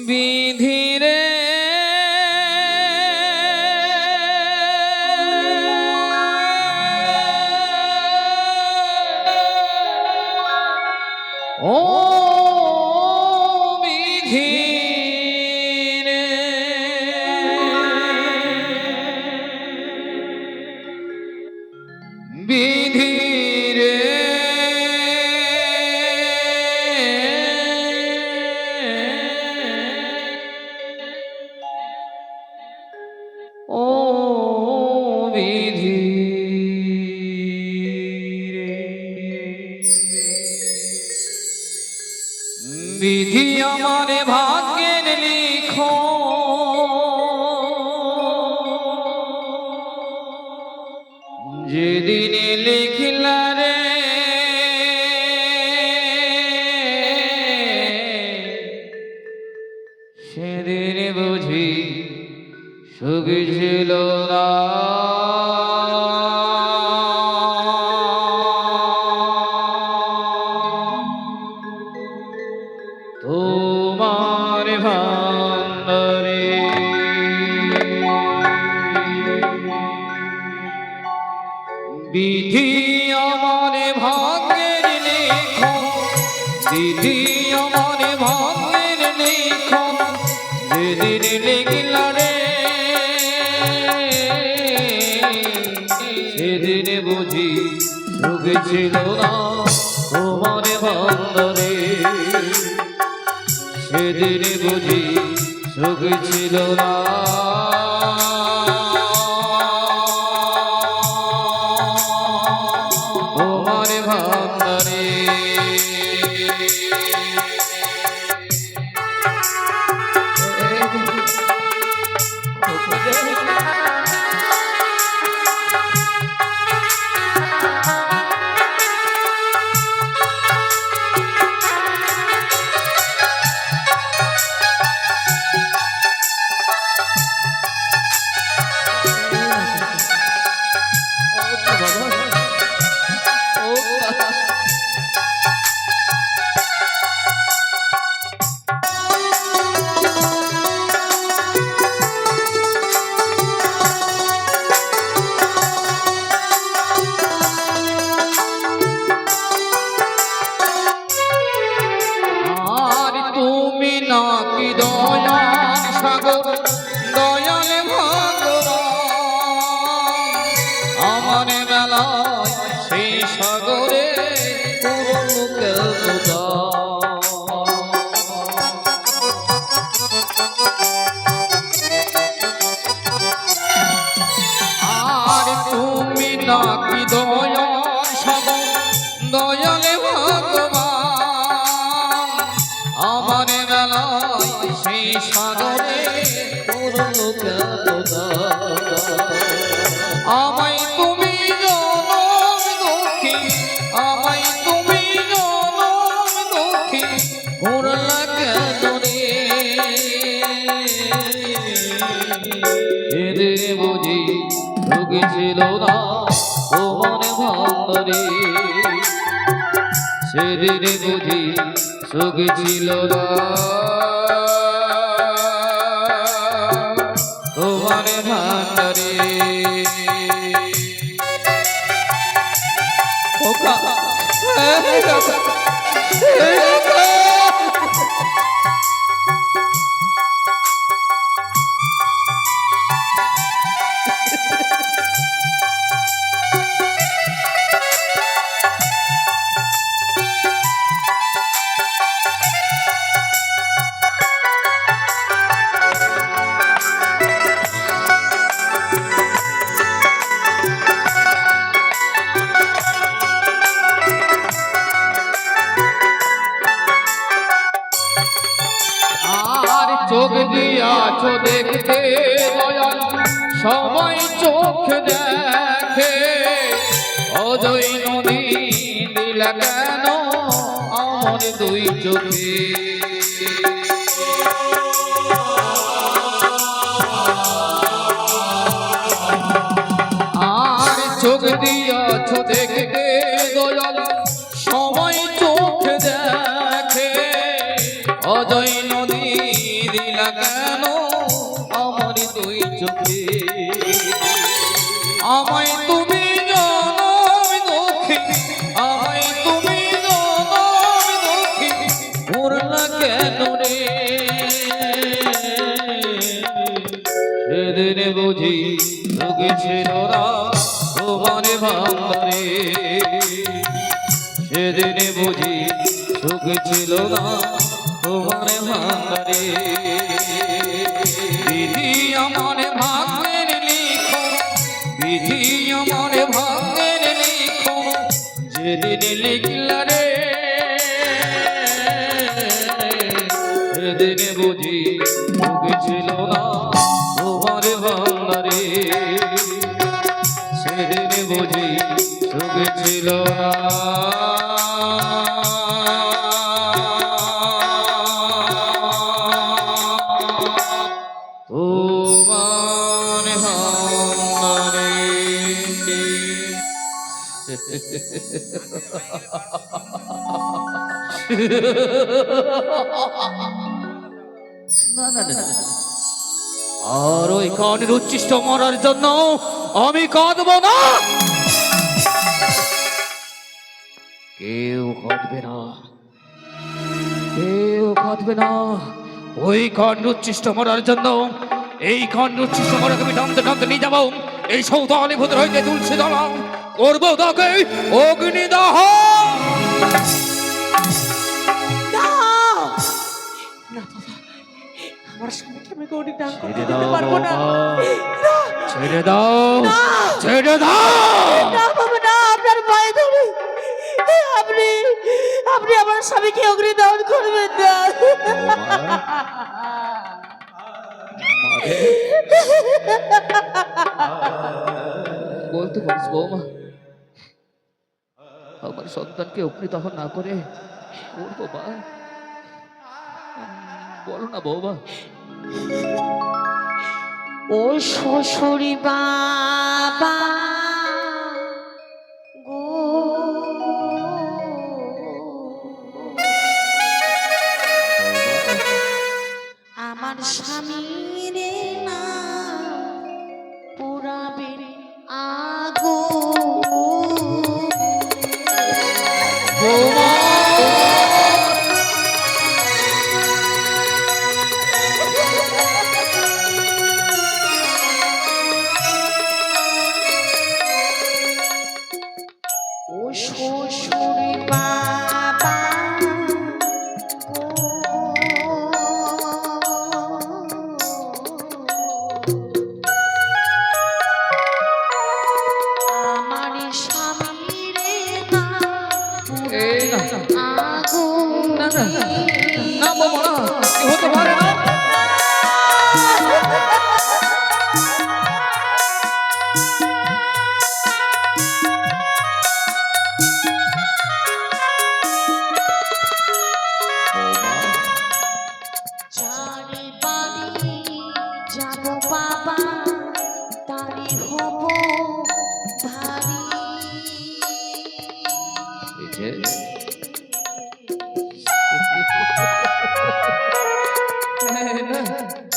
বিধি রে ও বিধি রে, বিধি রে, ও বিধি রে, বিধি আমার ভাগ্যের লিখো, যেদিন লিখিলা রে সেদিন বুঝি সুখ ছিল না। তোমার ভান্ডারে বিধি আমার ভাগ্যের লেখো, বিধি আমার ভাগ্যের লেখো, যেদিন লিখলা রে সেদিন বুঝি সুখ ছিল না। তোমার ভান্ডারে সেদিন বুঝি সুখ ছিল না। তোমার ভান্ডারে নাকি দয়াল সাগর, দয়াল ভগবান, আমার বেলায় সেই সাগরে আর তুমি নাকি দয়াল সাগর, দয়াল ভগবান, আমার বেলায় সেই সাগরে আমায় তুমি জনম দুঃখী, আমায় তুমি জনম দুঃখী করলা কেন রে, এদের বুঝি সুখ ছিল না তোমার ভান্ডারে, সেদিন বুঝি সুখ ছিল না। খোকা এই খোকা, এই খোকা। আর চোখ দিয়াছো দেখতে দয়াল, সবাই চোখ দেখে, অজয় নদী দিলা কেন আমার দুই চোখে। আর চোখ দিয়াছো দেখতে দয়াল, সবাই চোখ দেখে, অজয় নদী দিলা কেন আমার দুই চোখে। আমায় তুমি জনম দুঃখী, আমায় তুমি জনম দুঃখী করলা কেন রে। সেদিন বুঝি সুখী ছিল না তোমার ভান্ডারে, সেদিন বুঝি সুখ ছিল না তোমার ভান্ডারে। বিধি আমার ভাগ্যের লিখন, বিধি আমার ভাগ্যের লিখন, যেদিন লিখলা রে সেদিন বুঝি সুখ ছিল না তোমার ভান্ডারে, সেদিন বুঝি সুখ ছিল না। তোমার ভান্ডারে। না না না, আর ওই কানের উচ্ছিষ্ট মরার জন্য আমি কাঁদব না, কেউ কাঁদবে না, কেউ কাঁদবে না। ওই কাণ্ড উচ্ছিষ্ট মরার জন্য, এই কাণ্ড উচ্ছিষ্ট মরাকে আমি টানতে টানতে নিয়ে যাবো এই সৌতালি ভূতের হইতে তুলসী দলা, করবো তাকে অগ্নিদাহ।
না বাবা, আমার স্বামীকে আমি গৌরী দান করতে দিতে পারবো না।
ছেড়ে দাও, ছেড়ে দাও।
না বাবা না, আপনার ভয় ধরে আপনি আপনি আমার স্বামীকে অগ্নি দান করবেন না।
বলতে পারিস বৌমা, আমার সন্তানকে অগ্নিদহন না করে করবো মা, বলো না বৌমা।
ও শ্বশুরি বাবা গো, আমার স্বামীর না পুরাবে আগো।
বৌমা
ও শ্বশুরি বাবা আমার স্বামীর না
এই না
আগো।
না না না বৌমা, না কি হতে পারে না।
যারে বাড়ি যাব বাবা তারি হব ভারী।
এই যে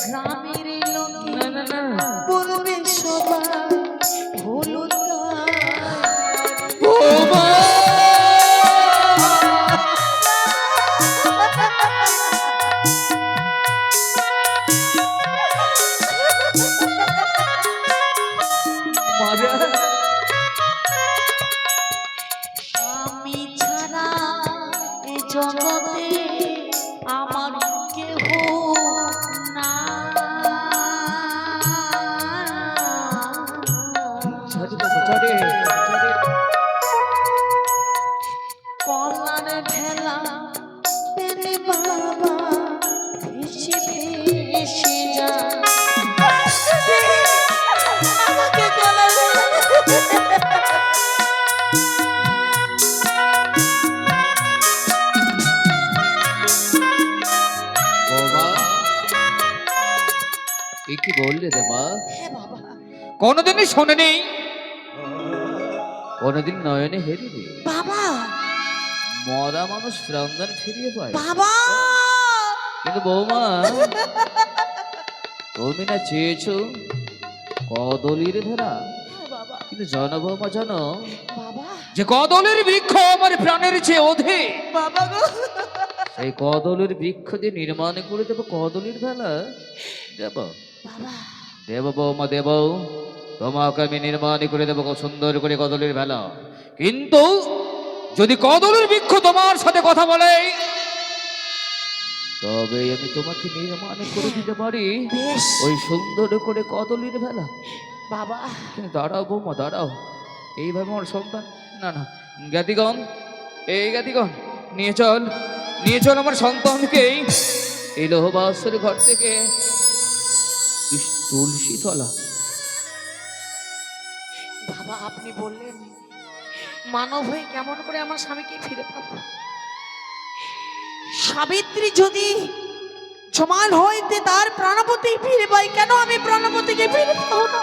গ্রামের লোকে
না না না
বলবে সবাই হলুদ গাছ।
বৌমা বৌমা এ কি বললে রে মা?
হ্যাঁ বাবা।
কোনোদিনই শোনেনি, কোনোদিন নয়নে হেরিনি।
বাবা
মরা মানুষ প্রাণদান ফিরিয়ে পায়।
বাবা
কিন্তু বৌমা তুমি না চেয়েছো কদলির ভেলা,
হ্যাঁ বাবা।
কিন্তু জানো বৌমা জানো
বাবা
যে কদলের বৃক্ষ আমার প্রাণের চেয়ে অধিক।
বাবা গো
সেই কদলের বৃক্ষ দিয়ে নির্মাণ করে দেবো কদলির ভেলা। দেব
বাবা
দেব বৌমা দেব, তোমাকে আমি নির্মাণ করে দেবো সুন্দর করে কদলের ভেলা। কিন্তু যদি কদলের বৃক্ষ তোমার সাথে কথা বলে তবে আমি তোমাকে নির্মাণ করে দিতে পারি
বেশ
ওই সুন্দর করে কদলের ভেলা।
বাবা।
কিন্তু দাঁড়াও বৌমা দাঁড়াও, এইভাবে আমার সন্তান না না জ্ঞাতিগণ, এই জ্ঞাতিগণ নিয়ে চল, নিয়ে চল আমার সন্তানকে এই লোহবাসের ঘর থেকে তুলসী তলা।
বাবা আপনি বললেন মানব হয়ে কেমন করে আমার স্বামীকে ফিরে পাবো? সাবিত্রী যদি সমান হইতে তার প্রাণপতি ফিরে পাই, কেন আমি প্রাণপতিকে ফিরে পাবো না?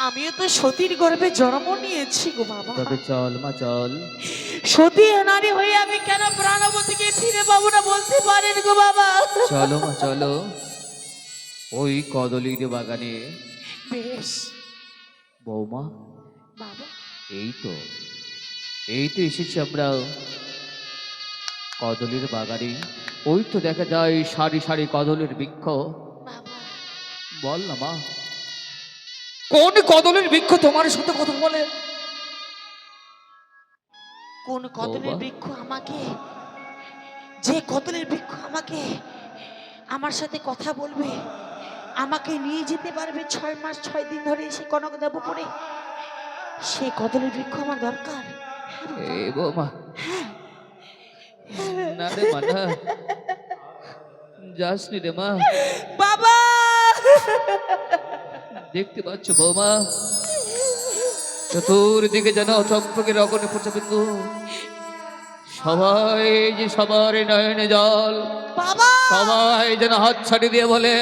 আমিও তো সতীর গর্ভে জন্ম নিয়েছি গো বাবা।
তবে চল মা চল,
সতী নারী হয়ে আমি কেন প্রাণপতিকে ফিরে পাবো না বলতে পারেন গো বাবা?
চলো মা চলো ওই কদলির বাগানে।
বেশ
বৌমা
বাবা।
এই তো এসেছি আমরা কদলির বাগানে। ওই তো দেখা যায় সারি সারি কদলের বৃক্ষ।
বাবা
বল না মা, কোন কদলের বৃক্ষ তোমার সাথে কথা বলে?
কোন কদলের
বাবা।
বৃক্ষ আমাকে, যে কদলের বৃক্ষ আমাকে আমার সাথে কথা বলবে, আমাকে নিয়ে যেতে পারবে 6 মাস 6 দিন ধরে সে কনক দেবপুরে, সে কদলের বৃক্ষ আমার দরকার।
এ বৌমা না রে মা না, যাসনি রে মা।
বাবা
দেখতে পাচ্ছ বৌমা চতুর্দিকে যেন চম্পকের অগণে পড়ছে, কিন্তু সবাই যে সবার নয়নে জল,
বাবা
সবাই যেন হাত ছাড়ি দিয়ে বলে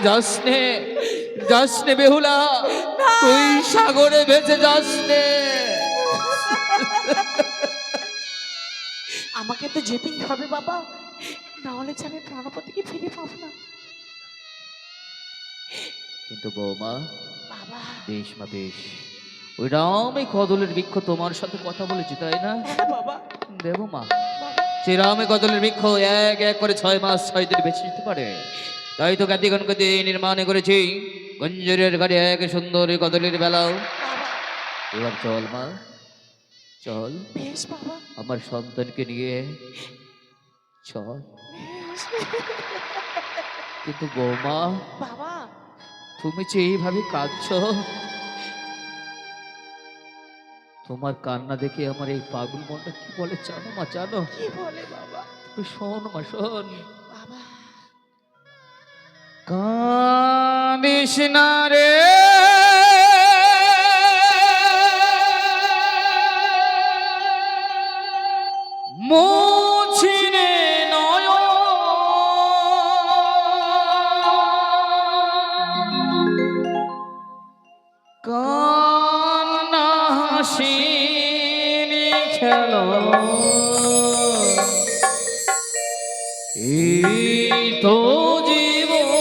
যাসনে যাসনে বেহুলা, তুই সাগরে ভেসে যাসনে।
আমাকে তো যেতেই হবে বাবা, না হলে যে আমি প্রাণপতিকে ফিরে পাবো না।
কিন্তু বৌমা
বাবা
বেশ মা বেশ, ওই রামে কদলের বৃক্ষ তোমার সাথে কথা বলেছি তাই না?
হ্যাঁ বাবা।
দেব মা,
বাবা
সে রামে কদলের বৃক্ষ এক এক করে 6 মাস 6 দিন বেঁচে যেতে পারে। তাই তো জ্ঞাতিগণকে দিয়ে নির্মাণ করেছি গঞ্জরের গাড়ি এক সুন্দর কদলের বেলাও।
বাবা
এবার চল মা চল,
বেশ বাবা
আমার সন্তানকে নিয়ে চল।
বেশ।
কিন্তু বৌমা
বাবা
তুমি যে এইভাবে কাঁদছ, তোমার কান্না দেখে আমার এই পাগল মনটা কি বলে জানো মা জানো?
কি বলে বাবা?
তুই শোন মা শোন,
বাবা
কাঁদিস না রে মুছিনে নয়ন, কান্না হাসিনি খেলো, এই তো জীবন।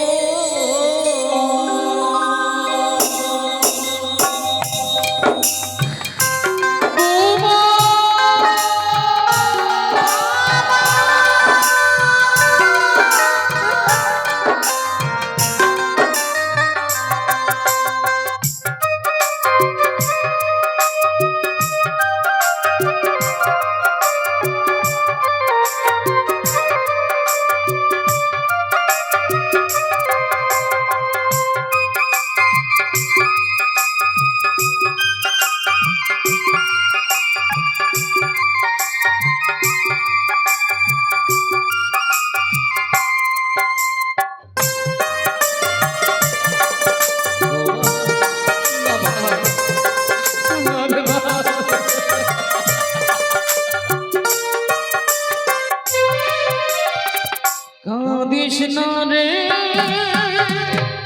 না রে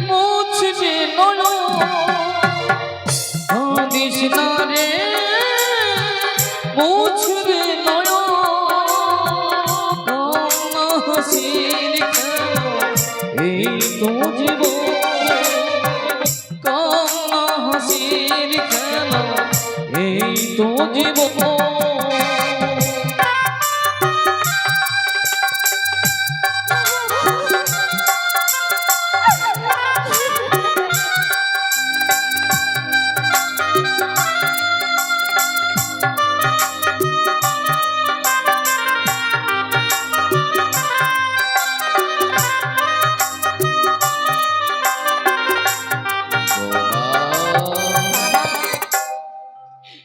মুছবে নয়ন কাঁদিস না রে মুছবে নয়ন কান্না হাসির খেলা এই তো জীবন কান্না হাসির খেলা এই তো জীবন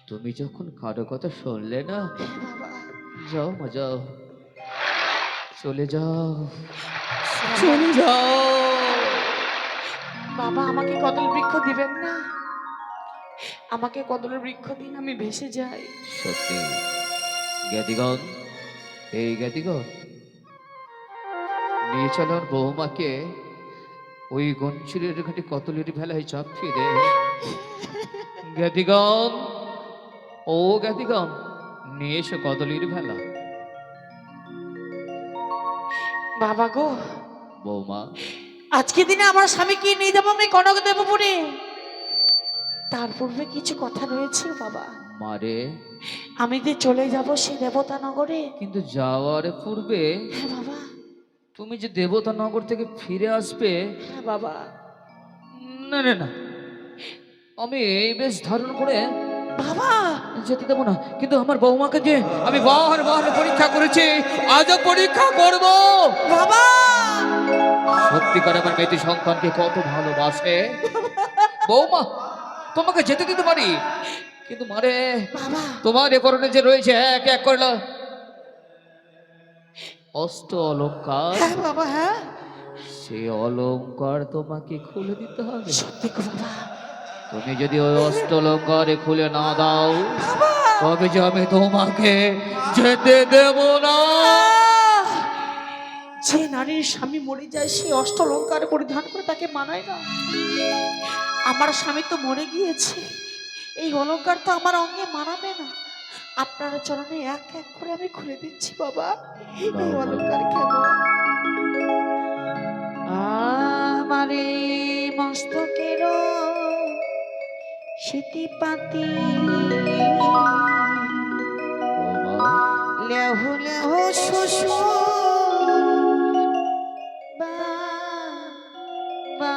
তুমি যখন কারো কথা শুনলে না যাও মা যাও চলে যাও চলে যাও
বাবা আমাকে কদল বৃক্ষ দিবেন না, আমাকে কদলের বৃক্ষ দিন, আমি ভেসে যাই।
সত্যি জ্ঞাতিগণ, এই জ্ঞাতিগণ নিয়ে চলো ওর বৌমাকে ওই গঞ্চুরের ঘাটে কতলের ভেলায় চাপিয়ে দে। জ্ঞাতিগণ, ও জ্ঞাতিগণ, নিয়ে এসো কদলের ভেলা।
বাবা গো,
বৌমা
আজকে দিনে আমার স্বামীকে নিয়ে যাবো আমি কনক দেবপুরে, তার পূর্বে কিছু কথা রয়েছে বাবা।
মারে
আমি যে চলে যাব সে দেবতা নগরে।
কিন্তু যাওয়ার পূর্বে
হ্যাঁ বাবা।
তুমি যে দেবতা নগর থেকে ফিরে আসবে।
হ্যাঁ বাবা।
না না না, আমি এই বেশ ধারণ করে
বাবা
যেতে দেবো না, কিন্তু আমার বৌমাকে যে আমি বারবার পরীক্ষা করেছি, আজও পরীক্ষা করব।
বাবা
সত্যিকার আমার মেয়েটি সন্তানকে কত ভালোবাসে। বৌমা তোমাকে যেতে দিতে পারি, কিন্তু মারে
বাবা
তোমার এ করণে যে রয়েছে এক এক করল অষ্ট অলঙ্কার,
হ্যাঁ বাবা হ্যাঁ
সেই অলঙ্কার তোমাকে খুলে দিতে হবে।
সত্যি গো বাবা।
তুমি যদি ওই অষ্ট অলঙ্কারে খুলে না দাও তবে যে আমি তোমাকে যেতে দেব না।
যে নারীর স্বামী মরে যায় সে অষ্টলঙ্কার পরিধান করে তাকে মানায় না। আমার স্বামী তো মরে গিয়েছে, এই অলঙ্কার তো আমার অঙ্গে মানাবে না। আপনার চরণে এক এক করে আমি খুলে দিচ্ছি বাবা এই অলঙ্কার কেমন। আমারে মস্তকের স্মৃতিপাতি লেহ লেহ শ্বশুর বা বা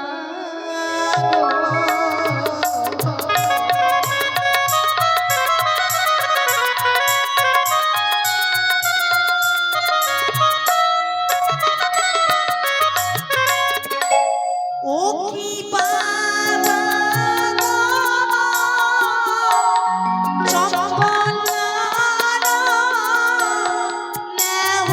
ও কি বাবা চম্পলা লেহ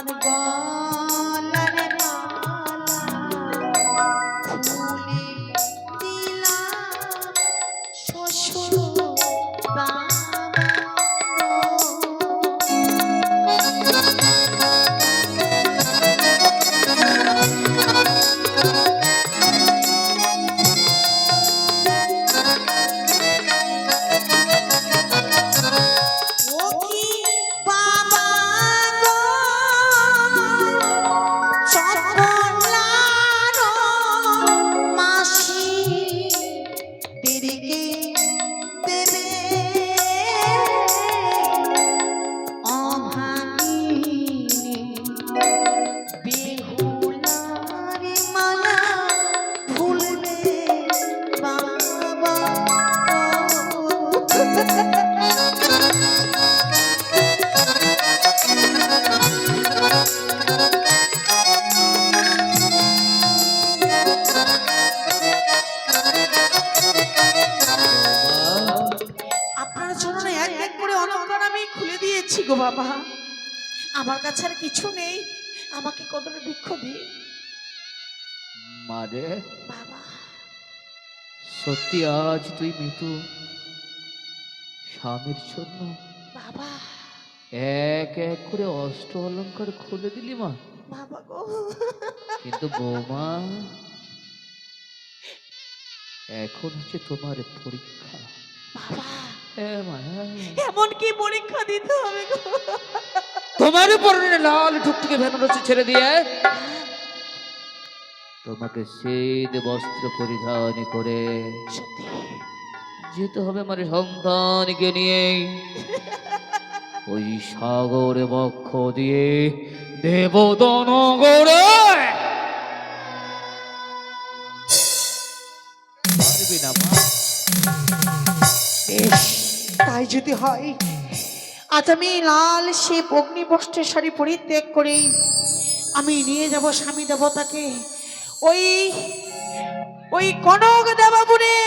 আমার গলার মালা খুলে দিলাম শ্বশুর বাবা ও কি বাবা গো চপলার মাসি দেরিকে দেবে অভাগিনী বেহুলার মালা ভুলবে বাবা আপনার জন্য না এক এক করে অলংকার আমি খুলে দিয়েছি গো বাবা। আমার কাছে আর কিছু নেই, আমাকে কদরে ভিক্ষ দিন
মারে
বাবা।
সত্যি আজ তুই মৃত্যু স্বামীর জন্য
বাবা
এক এক করে অষ্ট অলংকার খুলে দিলি মা।
বাবা গো
কিন্তু বৌমা এখন হচ্ছে তোমার পরীক্ষা।
বাবা
হ্যাঁ মা, হ্যাঁ।
এমন কি পরীক্ষা দিতে হবে গো?
তোমার পরনে লাল টুকটুকে বেনারসি ছেড়ে দিয়ে তোমাকে শীত বস্ত্র পরিধান করে
সত্যি
যেতে হবে আমার সন্তানকে নিয়ে ওই সাগর বক্ষ দিয়ে দেবদনগরে। পারবি না মা?
বেশ, তাই যদি হয় আজ আমি লাল সে অগ্নি বস্ত্রের শাড়ি পরিত্যাগ করে আমি নিয়ে যাব স্বামী দেবতাকে ওই ওই কনক দেবাবুরে।